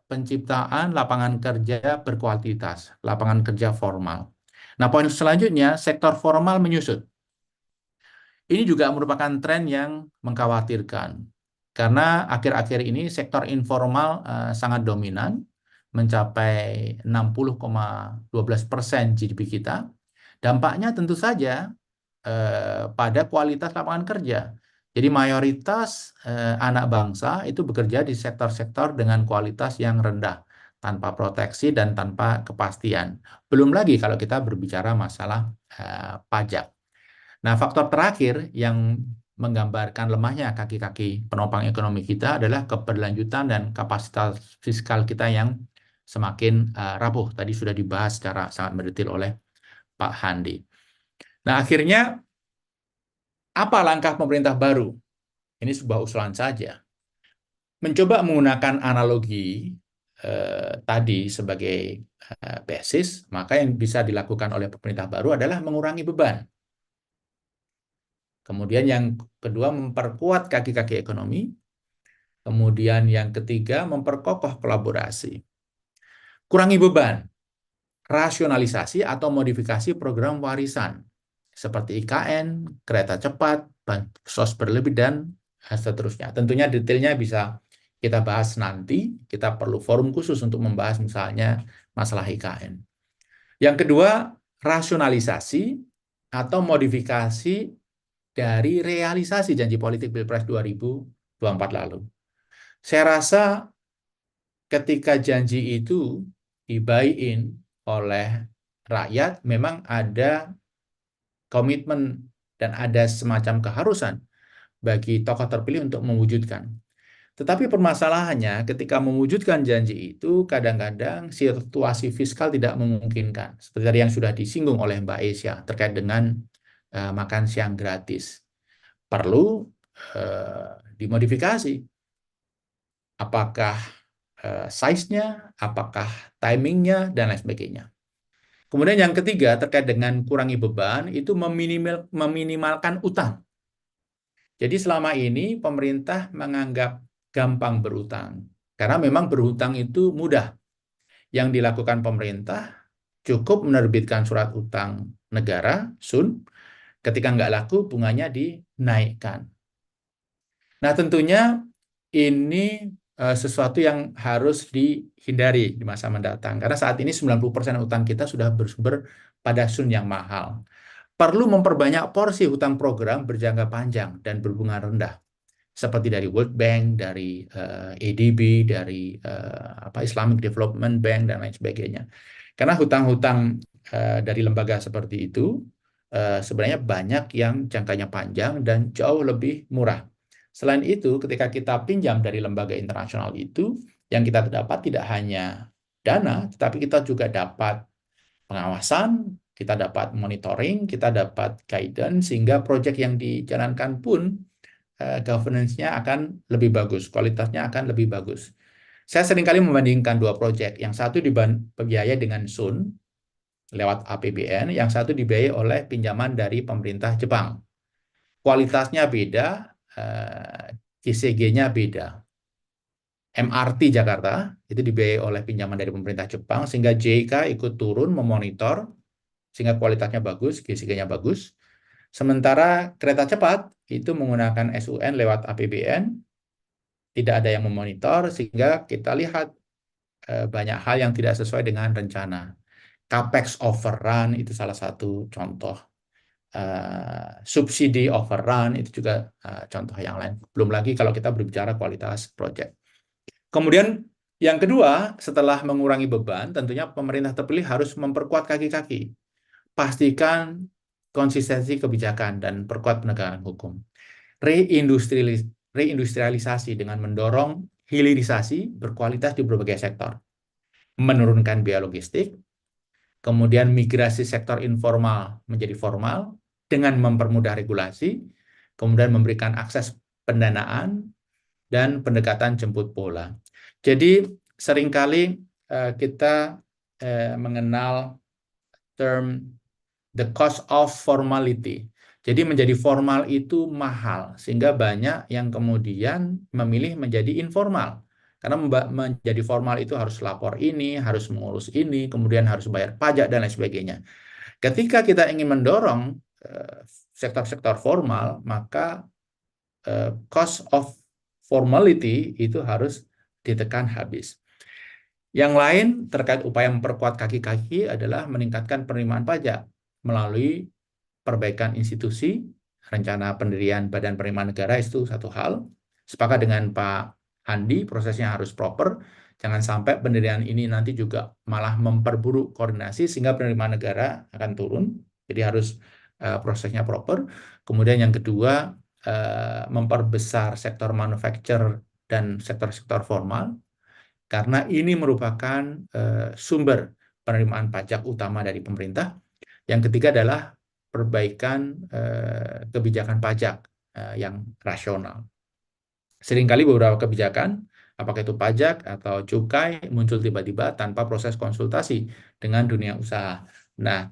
penciptaan lapangan kerja berkualitas, lapangan kerja formal. Nah, poin selanjutnya, sektor formal menyusut. Ini juga merupakan tren yang mengkhawatirkan, karena akhir-akhir ini sektor informal sangat dominan, mencapai 60,12% GDP kita. Dampaknya tentu saja pada kualitas lapangan kerja. Jadi mayoritas anak bangsa itu bekerja di sektor-sektor dengan kualitas yang rendah, tanpa proteksi dan tanpa kepastian. Belum lagi kalau kita berbicara masalah pajak. Nah, faktor terakhir yang menggambarkan lemahnya kaki-kaki penopang ekonomi kita adalah keberlanjutan dan kapasitas fiskal kita yang semakin rapuh. Tadi sudah dibahas secara sangat mendetail oleh Pak Handi. Nah, akhirnya apa langkah pemerintah baru ini sebuah usulan saja. Mencoba menggunakan analogi tadi sebagai basis, maka yang bisa dilakukan oleh pemerintah baru adalah mengurangi beban. Kemudian yang kedua, memperkuat kaki-kaki ekonomi. Kemudian yang ketiga, memperkokoh kolaborasi. Kurangi beban, rasionalisasi atau modifikasi program warisan, seperti IKN, kereta cepat, bansos berlebih, dan seterusnya. Tentunya detailnya bisa kita bahas nanti, kita perlu forum khusus untuk membahas misalnya masalah IKN. Yang kedua, rasionalisasi atau modifikasi dari realisasi janji politik Pilpres 2024 lalu. Saya rasa ketika janji itu di-buy-in oleh rakyat, memang ada komitmen dan ada semacam keharusan bagi tokoh terpilih untuk mewujudkan. Tetapi permasalahannya ketika mewujudkan janji itu kadang-kadang situasi fiskal tidak memungkinkan. Seperti tadi yang sudah disinggung oleh Mbak Esya terkait dengan makan siang gratis. Perlu dimodifikasi. Apakah size-nya, apakah timing-nya, dan lain sebagainya. Kemudian yang ketiga terkait dengan kurangi beban itu meminimalkan utang. Jadi selama ini pemerintah menganggap gampang berutang. Karena memang berhutang itu mudah. Yang dilakukan pemerintah cukup menerbitkan surat utang negara, SUN, ketika nggak laku bunganya dinaikkan. Nah tentunya ini sesuatu yang harus dihindari di masa mendatang. Karena saat ini 90% utang kita sudah bersumber pada SUN yang mahal. Perlu memperbanyak porsi hutang program berjangka panjang dan berbunga rendah. Seperti dari World Bank, dari ADB, dari Islamic Development Bank, dan lain sebagainya. Karena hutang-hutang dari lembaga seperti itu sebenarnya banyak yang jangkanya panjang dan jauh lebih murah. Selain itu, ketika kita pinjam dari lembaga internasional itu, yang kita dapat tidak hanya dana, tetapi kita juga dapat pengawasan, kita dapat monitoring, kita dapat guidance, sehingga proyek yang dijalankan pun governance-nya akan lebih bagus, kualitasnya akan lebih bagus. Saya seringkali membandingkan dua proyek, yang satu dibiayai dengan SUN lewat APBN, yang satu dibiayai oleh pinjaman dari pemerintah Jepang. Kualitasnya beda, GCG-nya beda. MRT Jakarta itu dibiayai oleh pinjaman dari pemerintah Jepang, sehingga JICA ikut turun memonitor, sehingga kualitasnya bagus, GCG-nya bagus. Sementara kereta cepat itu menggunakan SUN lewat APBN, tidak ada yang memonitor, sehingga kita lihat banyak hal yang tidak sesuai dengan rencana. Capex overrun itu salah satu contoh. Subsidi overrun itu juga contoh yang lain. Belum lagi kalau kita berbicara kualitas proyek. Kemudian yang kedua, setelah mengurangi beban, tentunya pemerintah terpilih harus memperkuat kaki-kaki. Pastikan konsistensi kebijakan dan perkuat penegakan hukum. Reindustrialisasi dengan mendorong hilirisasi berkualitas di berbagai sektor. Menurunkan biaya logistik, kemudian migrasi sektor informal menjadi formal dengan mempermudah regulasi, kemudian memberikan akses pendanaan, dan pendekatan jemput bola. Jadi seringkali kita mengenal term the cost of formality. Jadi menjadi formal itu mahal, sehingga banyak yang kemudian memilih menjadi informal. Karena menjadi formal itu harus lapor ini, harus mengurus ini, kemudian harus bayar pajak, dan lain sebagainya. Ketika kita ingin mendorong sektor-sektor formal, maka cost of formality itu harus ditekan habis. Yang lain terkait upaya memperkuat kaki-kaki adalah meningkatkan penerimaan pajak melalui perbaikan institusi, rencana pendirian Badan Penerimaan Negara itu satu hal. Sepakat dengan Pak Handi, prosesnya harus proper. Jangan sampai pendirian ini nanti juga malah memperburuk koordinasi sehingga penerimaan negara akan turun. Jadi harus prosesnya proper. Kemudian yang kedua, memperbesar sektor manufacture dan sektor-sektor formal. Karena ini merupakan sumber penerimaan pajak utama dari pemerintah. Yang ketiga adalah perbaikan kebijakan pajak yang rasional. Seringkali beberapa kebijakan, apakah itu pajak atau cukai, muncul tiba-tiba tanpa proses konsultasi dengan dunia usaha. Nah,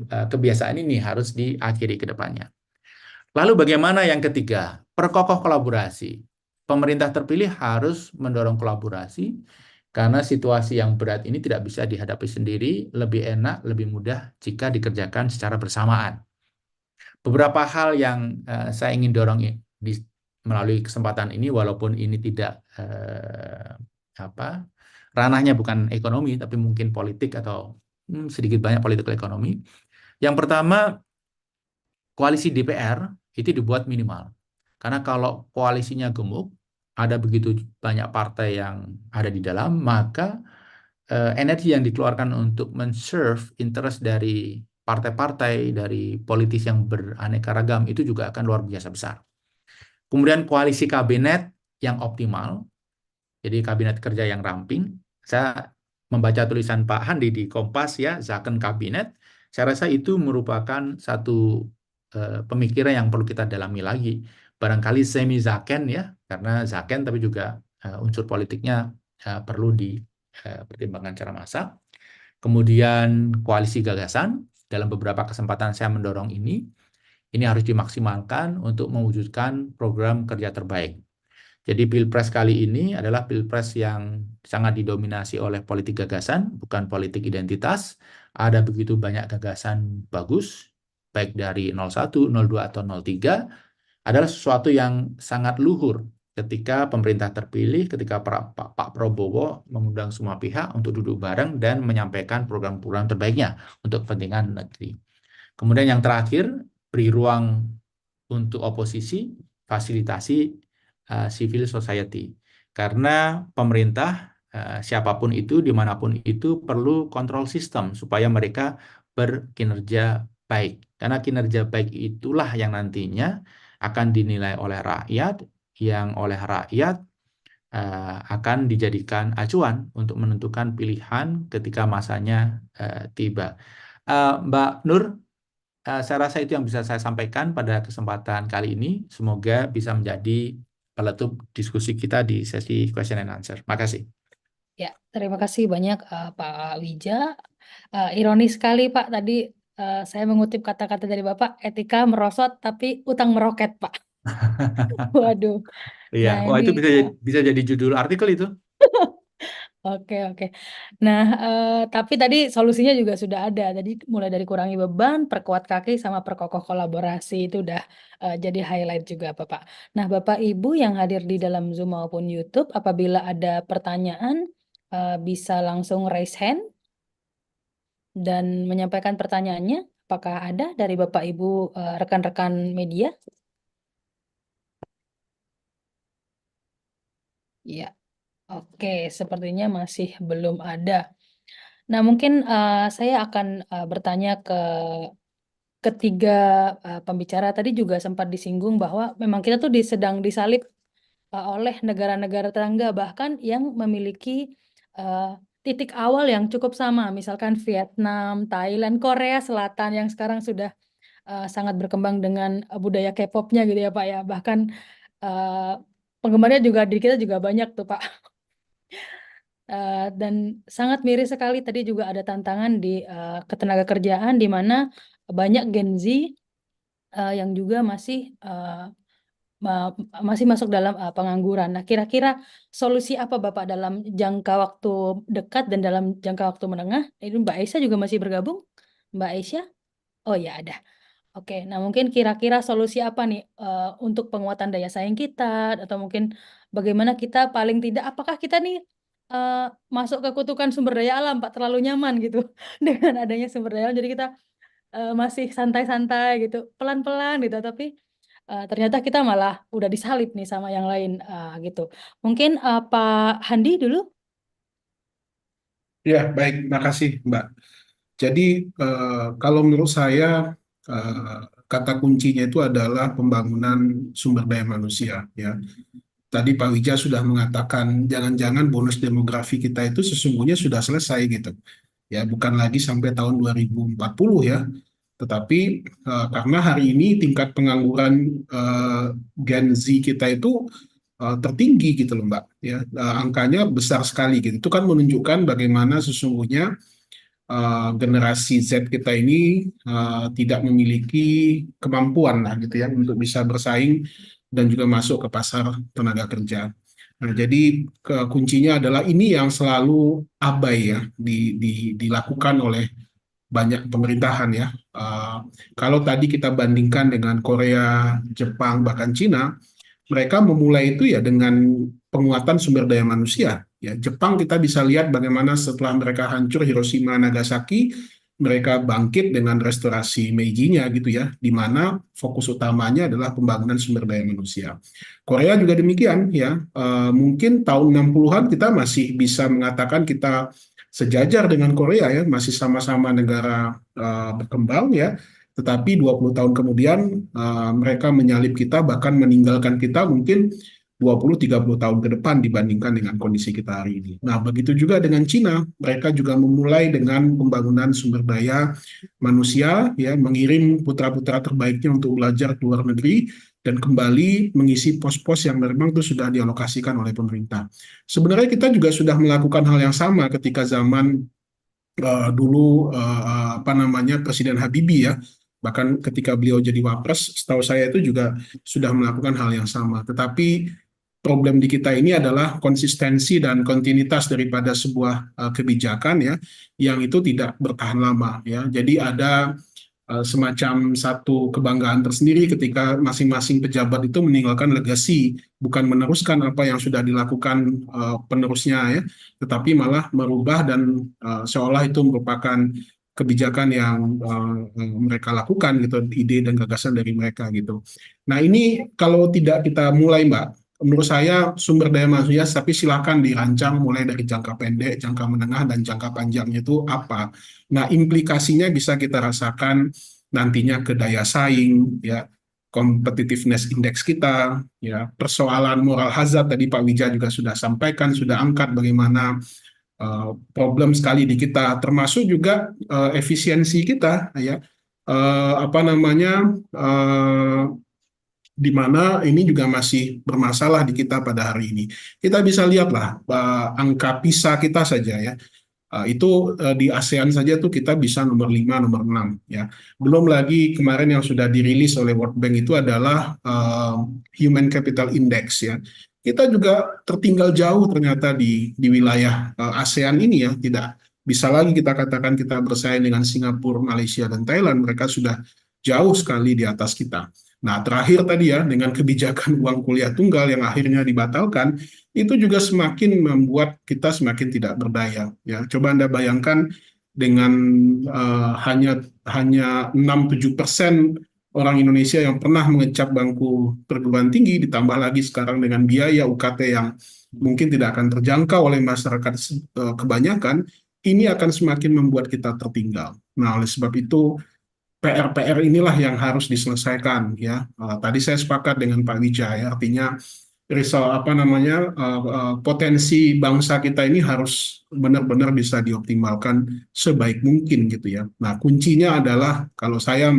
kebiasaan ini harus diakhiri ke depannya. Lalu bagaimana yang ketiga? Perkokoh kolaborasi. Pemerintah terpilih harus mendorong kolaborasi karena situasi yang berat ini tidak bisa dihadapi sendiri, lebih enak, lebih mudah jika dikerjakan secara bersamaan. Beberapa hal yang saya ingin dorong melalui kesempatan ini, walaupun ini tidak ranahnya bukan ekonomi, tapi mungkin politik atau sedikit banyak politik ekonomi. Yang pertama, koalisi DPR itu dibuat minimal. Karena kalau koalisinya gemuk, ada begitu banyak partai yang ada di dalam, maka energi yang dikeluarkan untuk men-serve interest dari partai-partai, dari politis yang beraneka ragam, itu juga akan luar biasa besar. Kemudian koalisi kabinet yang optimal, jadi kabinet kerja yang ramping. Saya membaca tulisan Pak Handi di Kompas ya, Zaken Kabinet, saya rasa itu merupakan satu pemikiran yang perlu kita dalami lagi. Barangkali semi Zaken ya, karena Zaken tapi juga unsur politiknya perlu dipertimbangkan secara masak. Kemudian koalisi gagasan, dalam beberapa kesempatan saya mendorong ini harus dimaksimalkan untuk mewujudkan program kerja terbaik. Jadi Pilpres kali ini adalah Pilpres yang sangat didominasi oleh politik gagasan, bukan politik identitas. Ada begitu banyak gagasan bagus, baik dari 01, 02, atau 03, adalah sesuatu yang sangat luhur ketika pemerintah terpilih, ketika Pak Prabowo mengundang semua pihak untuk duduk bareng dan menyampaikan program-program terbaiknya untuk kepentingan negeri. Kemudian yang terakhir, beri ruang untuk oposisi, fasilitasi civil society. Karena pemerintah, siapapun itu, dimanapun itu, perlu kontrol sistem supaya mereka berkinerja baik. Karena kinerja baik itulah yang nantinya akan dinilai oleh rakyat, yang oleh rakyat akan dijadikan acuan untuk menentukan pilihan ketika masanya tiba. Mbak Nur, saya rasa itu yang bisa saya sampaikan pada kesempatan kali ini. Semoga bisa menjadi peletup diskusi kita di sesi question and answer. Makasih. Ya, terima kasih banyak Pak Wija. Ironis sekali Pak, tadi saya mengutip kata-kata dari Bapak, etika merosot tapi utang meroket Pak. Waduh. Iya, Nah wah itu ini bisa jadi judul artikel itu. Oke. Nah, tapi tadi solusinya juga sudah ada. Tadi mulai dari kurangi beban, perkuat kaki, sama perkokoh kolaborasi itu udah jadi highlight juga, Bapak. Nah, Bapak Ibu yang hadir di dalam Zoom maupun YouTube, apabila ada pertanyaan, bisa langsung raise hand dan menyampaikan pertanyaannya. Apakah ada dari Bapak Ibu rekan-rekan media? Ya, oke. Sepertinya masih belum ada. Nah, mungkin saya akan bertanya ke ketiga pembicara. Tadi juga sempat disinggung bahwa memang kita tuh sedang disalib oleh negara-negara tetangga, bahkan yang memiliki titik awal yang cukup sama, misalkan Vietnam, Thailand, Korea Selatan yang sekarang sudah sangat berkembang dengan budaya K-pop-nya gitu ya Pak ya. Bahkan penggemarnya juga di kita juga banyak tuh Pak. Dan sangat miris sekali tadi juga ada tantangan di ketenaga kerjaan di mana banyak Gen Z yang juga masih masuk dalam pengangguran. Nah, kira-kira solusi apa Bapak dalam jangka waktu dekat dan dalam jangka waktu menengah? Ini Mbak Aisyah juga masih bergabung? Mbak Aisyah? Oh ya ada. Oke, nah mungkin kira-kira solusi apa nih untuk penguatan daya saing kita, atau mungkin bagaimana kita paling tidak, apakah kita nih masuk ke kutukan sumber daya alam, Pak, terlalu nyaman gitu dengan adanya sumber daya alam, jadi kita masih santai-santai gitu, pelan-pelan gitu, tapi ternyata kita malah udah disalip nih sama yang lain gitu. Mungkin Pak Handi dulu. Ya, baik, makasih Mbak. Jadi kalau menurut saya kata kuncinya itu adalah pembangunan sumber daya manusia ya. Tadi Pak Wija sudah mengatakan jangan-jangan bonus demografi kita itu sesungguhnya sudah selesai gitu. Ya, bukan lagi sampai tahun 2040 ya. Tetapi karena hari ini tingkat pengangguran Gen Z kita itu tertinggi gitu loh Mbak. Ya, angkanya besar sekali gitu. Itu kan menunjukkan bagaimana sesungguhnya generasi Z kita ini tidak memiliki kemampuan lah gitu ya untuk bisa bersaing dan juga masuk ke pasar tenaga kerja. Nah, jadi kuncinya adalah ini yang selalu abai ya dilakukan oleh banyak pemerintahan ya. Kalau tadi kita bandingkan dengan Korea, Jepang, bahkan Cina, mereka memulai itu ya dengan penguatan sumber daya manusia. Ya, Jepang kita bisa lihat bagaimana setelah mereka hancur Hiroshima, Nagasaki, mereka bangkit dengan restorasi Meiji-nya gitu ya, di mana fokus utamanya adalah pembangunan sumber daya manusia. Korea juga demikian ya. Mungkin tahun 60-an kita masih bisa mengatakan kita sejajar dengan Korea ya, masih sama-sama negara berkembang ya. Tetapi 20 tahun kemudian mereka menyalip kita, bahkan meninggalkan kita mungkin 20-30 tahun ke depan dibandingkan dengan kondisi kita hari ini. Nah, begitu juga dengan Cina, mereka juga memulai dengan pembangunan sumber daya manusia, ya, mengirim putra-putra terbaiknya untuk belajar ke luar negeri, dan kembali mengisi pos-pos yang memang itu sudah dialokasikan oleh pemerintah. Sebenarnya kita juga sudah melakukan hal yang sama ketika zaman dulu apa namanya Presiden Habibie ya, bahkan ketika beliau jadi wapres, setahu saya itu juga sudah melakukan hal yang sama. Tetapi problem di kita ini adalah konsistensi dan kontinuitas daripada sebuah kebijakan ya, yang itu tidak bertahan lama ya. Jadi ada semacam satu kebanggaan tersendiri ketika masing-masing pejabat itu meninggalkan legasi, bukan meneruskan apa yang sudah dilakukan penerusnya ya, tetapi malah merubah dan seolah itu merupakan kebijakan yang mereka lakukan gitu, ide dan gagasan dari mereka gitu. Nah ini kalau tidak kita mulai Mbak, menurut saya sumber daya manusia tapi silakan dirancang mulai dari jangka pendek, jangka menengah, dan jangka panjangnya itu apa. Nah implikasinya bisa kita rasakan nantinya ke daya saing, ya, competitiveness index kita, ya, persoalan moral hazard tadi Pak Wija juga sudah sampaikan, sudah angkat bagaimana problem sekali di kita, termasuk juga efisiensi kita, ya, apa namanya, di mana ini juga masih bermasalah di kita pada hari ini. Kita bisa lihatlah angka PISA kita saja ya. Itu di ASEAN saja tuh kita bisa nomor 5, nomor 6 ya. Belum lagi kemarin yang sudah dirilis oleh World Bank itu adalah Human Capital Index ya. Kita juga tertinggal jauh ternyata di wilayah ASEAN ini ya. Tidak bisa lagi kita katakan kita bersaing dengan Singapura, Malaysia, dan Thailand. Mereka sudah jauh sekali di atas kita. Nah, terakhir tadi ya, dengan kebijakan uang kuliah tunggal yang akhirnya dibatalkan, itu juga semakin membuat kita semakin tidak berdaya. Ya, coba Anda bayangkan dengan hanya 6-7% orang Indonesia yang pernah mengecap bangku perguruan tinggi, ditambah lagi sekarang dengan biaya UKT yang mungkin tidak akan terjangkau oleh masyarakat kebanyakan, ini akan semakin membuat kita tertinggal. Nah, oleh sebab itu PR-PR inilah yang harus diselesaikan ya. Tadi saya sepakat dengan Pak Wijaya, artinya apa namanya potensi bangsa kita ini harus benar-benar bisa dioptimalkan sebaik mungkin gitu ya. Nah kuncinya adalah kalau saya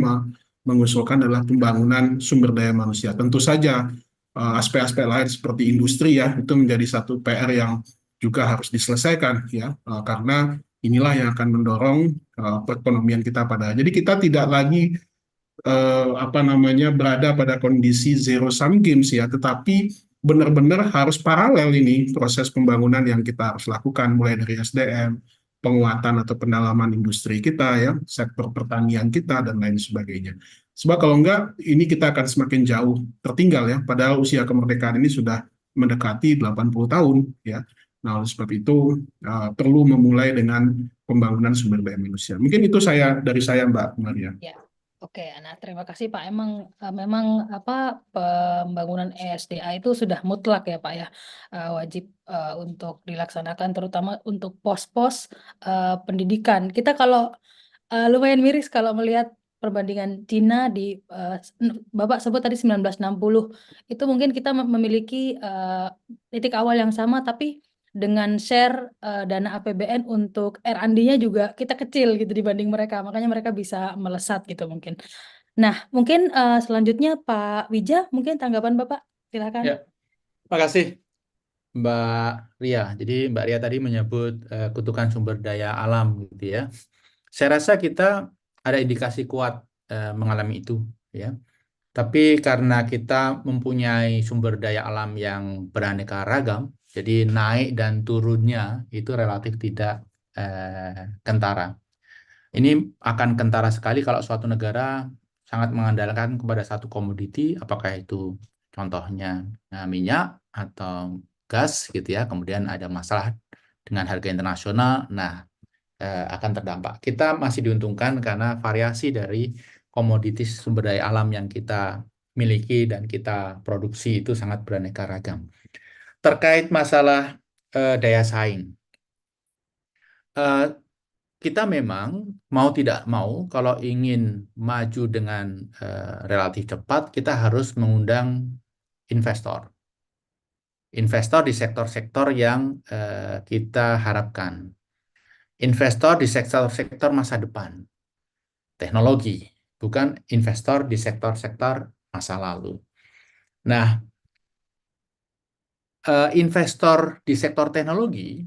mengusulkan adalah pembangunan sumber daya manusia. Tentu saja aspek-aspek lain seperti industri ya itu menjadi satu PR yang juga harus diselesaikan ya karena inilah yang akan mendorong perekonomian kita pada. Jadi kita tidak lagi apa namanya berada pada kondisi zero sum games ya, tetapi benar-benar harus paralel ini proses pembangunan yang kita harus lakukan mulai dari SDM, penguatan atau pendalaman industri kita ya, sektor pertanian kita dan lain sebagainya. Sebab kalau enggak ini kita akan semakin jauh tertinggal ya, padahal usia kemerdekaan ini sudah mendekati 80 tahun ya. Nah, oleh sebab itu perlu memulai dengan pembangunan sumber daya manusia. Mungkin itu dari saya Mbak Maria. Ya. Oke, nah terima kasih Pak. Memang apa pembangunan ESDA itu sudah mutlak ya Pak ya, wajib untuk dilaksanakan terutama untuk pos-pos pendidikan. Kita kalau lumayan miris kalau melihat perbandingan Cina di Bapak sebut tadi 1960 itu mungkin kita memiliki titik awal yang sama tapi dengan share dana APBN untuk R&D-nya juga kita kecil gitu dibanding mereka, makanya mereka bisa melesat gitu mungkin. Nah, mungkin selanjutnya Pak Wija, mungkin tanggapan Bapak, silakan. Ya. Makasih Mbak Ria. Jadi Mbak Ria tadi menyebut kutukan sumber daya alam gitu ya. Saya rasa kita ada indikasi kuat mengalami itu ya. Tapi karena kita mempunyai sumber daya alam yang beraneka ragam, jadi naik dan turunnya itu relatif tidak kentara. Ini akan kentara sekali kalau suatu negara sangat mengandalkan kepada satu komoditi, apakah itu contohnya minyak atau gas gitu ya, kemudian ada masalah dengan harga internasional, nah akan terdampak. Kita masih diuntungkan karena variasi dari komoditis sumber daya alam yang kita miliki dan kita produksi itu sangat beraneka ragam. Terkait masalah daya saing, eh, kita memang mau tidak mau kalau ingin maju dengan relatif cepat, kita harus mengundang investor. Investor di sektor-sektor yang kita harapkan. Investor di sektor-sektor masa depan. Teknologi, bukan investor di sektor-sektor masa lalu. Nah, investor di sektor teknologi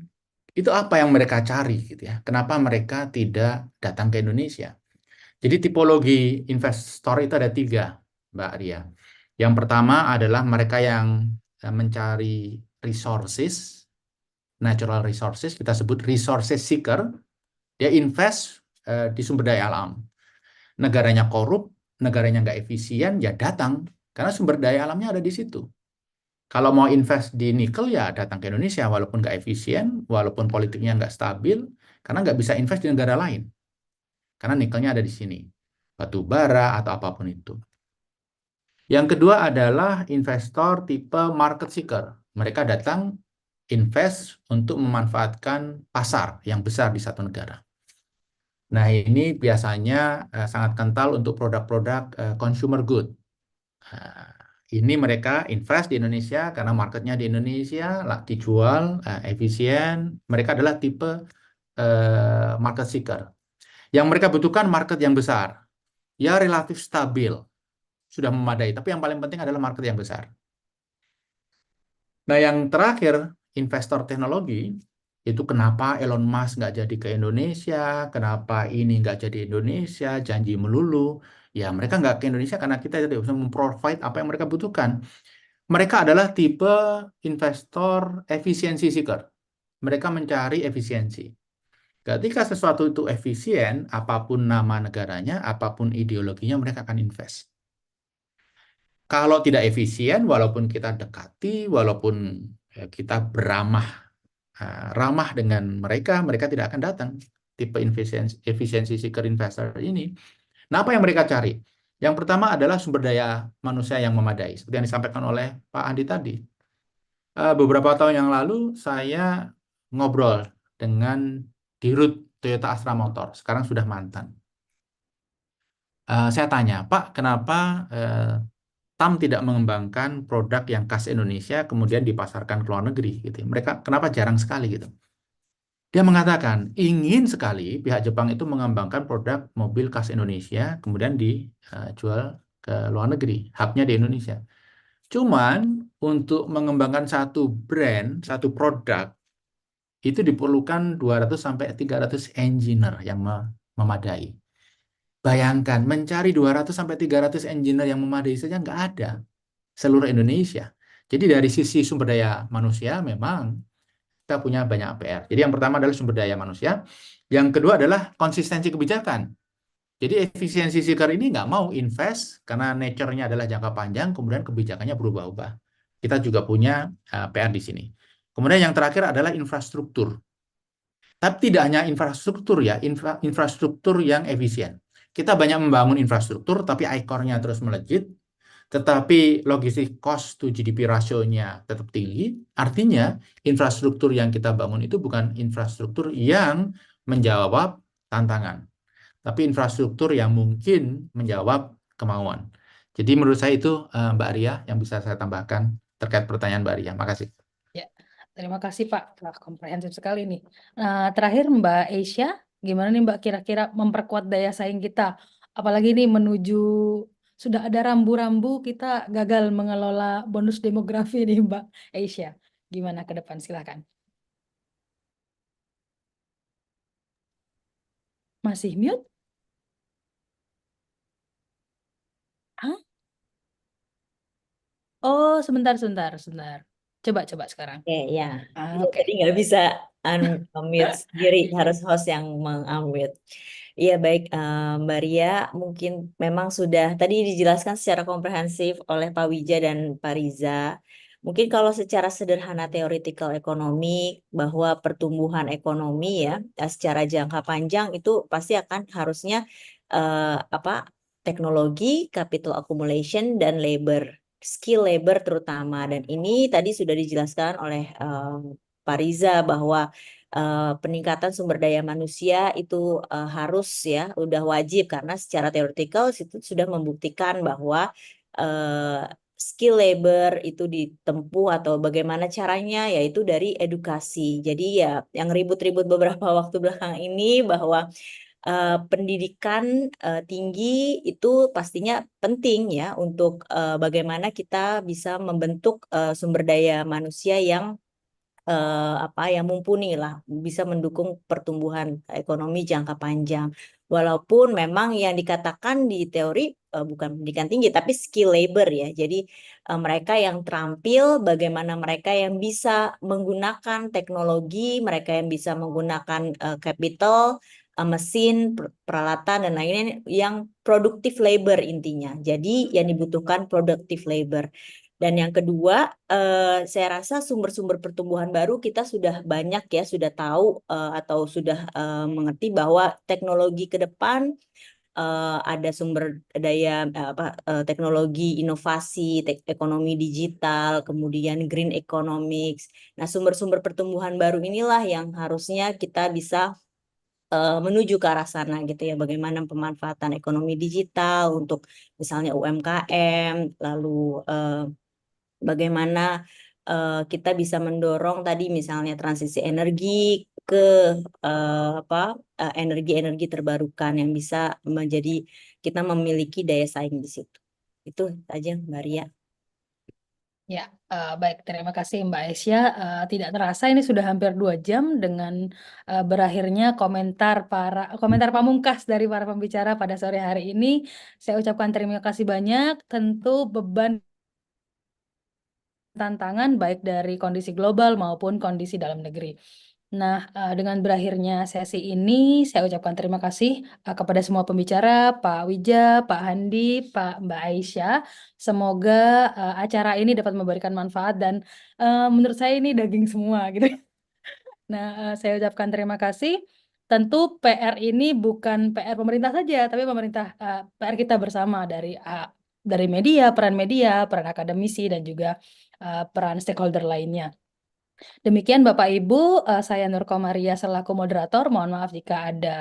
itu apa yang mereka cari gitu ya? Kenapa mereka tidak datang ke Indonesia? Jadi tipologi investor itu ada 3, Mbak Ria. Yang pertama adalah mereka yang mencari resources, natural resources, kita sebut resources seeker. Dia invest di sumber daya alam. Negaranya korup, negaranya nggak efisien, ya datang. Karena sumber daya alamnya ada di situ. Kalau mau invest di nikel, ya datang ke Indonesia, walaupun nggak efisien, walaupun politiknya nggak stabil, karena nggak bisa invest di negara lain. Karena nikelnya ada di sini. Batu bara atau apapun itu. Yang kedua adalah investor tipe market seeker. Mereka datang invest untuk memanfaatkan pasar yang besar di satu negara. Nah, ini biasanya sangat kental untuk produk-produk consumer good. Ini mereka invest di Indonesia karena marketnya di Indonesia, dijual efisien. Mereka adalah tipe market seeker. Yang mereka butuhkan market yang besar, ya relatif stabil, sudah memadai. Tapi yang paling penting adalah market yang besar. Nah, yang terakhir, investor teknologi, itu kenapa Elon Musk nggak jadi ke Indonesia, kenapa ini nggak jadi Indonesia, janji melulu. Ya, mereka nggak ke Indonesia karena kita tidak bisa memprovide apa yang mereka butuhkan. Mereka adalah tipe investor efisiensi seeker. Mereka mencari efisiensi. Ketika sesuatu itu efisien, apapun nama negaranya, apapun ideologinya, mereka akan invest. Kalau tidak efisien, walaupun kita dekati, walaupun kita ramah dengan mereka, mereka tidak akan datang. Tipe efisiensi seeker investor ini. Nah, apa yang mereka cari? Yang pertama adalah sumber daya manusia yang memadai, seperti yang disampaikan oleh Pak Andi tadi. Beberapa tahun yang lalu, saya ngobrol dengan Dirut Toyota Astra Motor, sekarang sudah mantan. Saya tanya, Pak, kenapa TAM tidak mengembangkan produk yang khas Indonesia kemudian dipasarkan ke luar negeri gitu. Mereka kenapa jarang sekali gitu. Dia mengatakan ingin sekali pihak Jepang itu mengembangkan produk mobil khas Indonesia kemudian dijual ke luar negeri, hubnya di Indonesia. Cuman untuk mengembangkan satu brand, satu produk itu diperlukan 200 sampai 300 engineer yang memadai. Bayangkan, mencari 200 sampai 300 engineer yang memadai saja nggak ada seluruh Indonesia. Jadi dari sisi sumber daya manusia memang kita punya banyak PR. Jadi yang pertama adalah sumber daya manusia. Yang kedua adalah konsistensi kebijakan. Jadi efisiensi seeker ini nggak mau invest karena nature-nya adalah jangka panjang, kemudian kebijakannya berubah-ubah. Kita juga punya PR di sini. Kemudian yang terakhir adalah infrastruktur. Tapi tidak hanya infrastruktur ya, infrastruktur yang efisien. Kita banyak membangun infrastruktur, tapi ekornya terus melejit, tetapi logistik cost to GDP rasionya tetap tinggi. Artinya, infrastruktur yang kita bangun itu bukan infrastruktur yang menjawab tantangan, tapi infrastruktur yang mungkin menjawab kemauan. Jadi menurut saya itu Mbak Ria yang bisa saya tambahkan terkait pertanyaan Mbak Ria. Makasih. Ya, terima kasih Pak. Wah, komprehensif sekali nih. Nah, terakhir Mbak Asia, gimana nih Mbak kira-kira memperkuat daya saing kita? Apalagi nih menuju sudah ada rambu-rambu kita gagal mengelola bonus demografi nih Mbak Aisyah. Gimana ke depan? Silakan. Masih mute? Hah? Oh, sebentar. Coba sekarang. Oke, ya. Iya, Oke. tadi nggak bisa unmute sendiri, Izin. harus host yang meng-unmute. Iya, baik, Mbak Ria, mungkin memang sudah tadi dijelaskan secara komprehensif oleh Pak Wija dan Pak Riza. Mungkin kalau secara sederhana teoretikal ekonomi, bahwa pertumbuhan ekonomi ya, secara jangka panjang itu pasti akan harusnya apa teknologi, capital accumulation, dan labor. Skill labor terutama, dan ini tadi sudah dijelaskan oleh Pak Riza bahwa peningkatan sumber daya manusia itu harus ya udah wajib, karena secara teoretikal itu sudah membuktikan bahwa skill labor itu ditempuh atau bagaimana caranya yaitu dari edukasi. Jadi ya yang ribut-ribut beberapa waktu belakang ini bahwa pendidikan tinggi itu pastinya penting ya untuk bagaimana kita bisa membentuk sumber daya manusia yang yang mumpuni lah, bisa mendukung pertumbuhan ekonomi jangka panjang. Walaupun memang yang dikatakan di teori bukan pendidikan tinggi tapi skill labor ya. Jadi mereka yang terampil, bagaimana mereka yang bisa menggunakan teknologi, mereka yang bisa menggunakan capital, mesin, peralatan dan lainnya yang produktif labor intinya. Jadi yang dibutuhkan produktif labor. Dan yang kedua, saya rasa sumber-sumber pertumbuhan baru kita sudah banyak ya, sudah tahu atau sudah mengerti bahwa teknologi ke depan ada sumber daya teknologi, inovasi, ekonomi digital, kemudian green economics. Nah, sumber-sumber pertumbuhan baru inilah yang harusnya kita bisa menuju ke arah sana gitu ya, bagaimana pemanfaatan ekonomi digital untuk misalnya UMKM, lalu bagaimana kita bisa mendorong tadi misalnya transisi energi ke energi-energi terbarukan yang bisa menjadi kita memiliki daya saing di situ. Itu aja Mbak Ria. Ya, baik. Terima kasih Mbak Aisyah. Tidak terasa ini sudah hampir 2 jam dengan berakhirnya komentar pamungkas dari para pembicara pada sore hari ini. Saya ucapkan terima kasih banyak. Tentu beban tantangan baik dari kondisi global maupun kondisi dalam negeri. Nah, dengan berakhirnya sesi ini, saya ucapkan terima kasih kepada semua pembicara, Pak Wija, Pak Handi, Mbak Aisyah. Semoga acara ini dapat memberikan manfaat dan menurut saya ini daging semua gitu. Nah, saya ucapkan terima kasih. Tentu PR ini bukan PR pemerintah saja, tapi PR kita bersama dari media, peran akademisi dan juga peran stakeholder lainnya. Demikian Bapak Ibu, saya Nur Komaria selaku moderator. Mohon maaf jika ada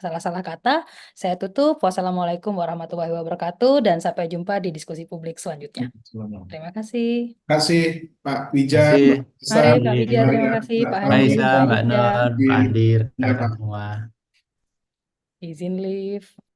salah-salah kata. Saya tutup. Wassalamualaikum warahmatullahi wabarakatuh dan sampai jumpa di diskusi publik selanjutnya. Terima kasih. Terima kasih Pak Wija, Terima kasih. Mbak Esa, Mari Pak Terima Wija, Mbak terima Ria, kasih Mbak Pak Mbak Handi, Tawi, Aisyah, Pak Mbak Wija. Nur, Pak Andi, ya rekan-rekan Pak. semua. Izin live.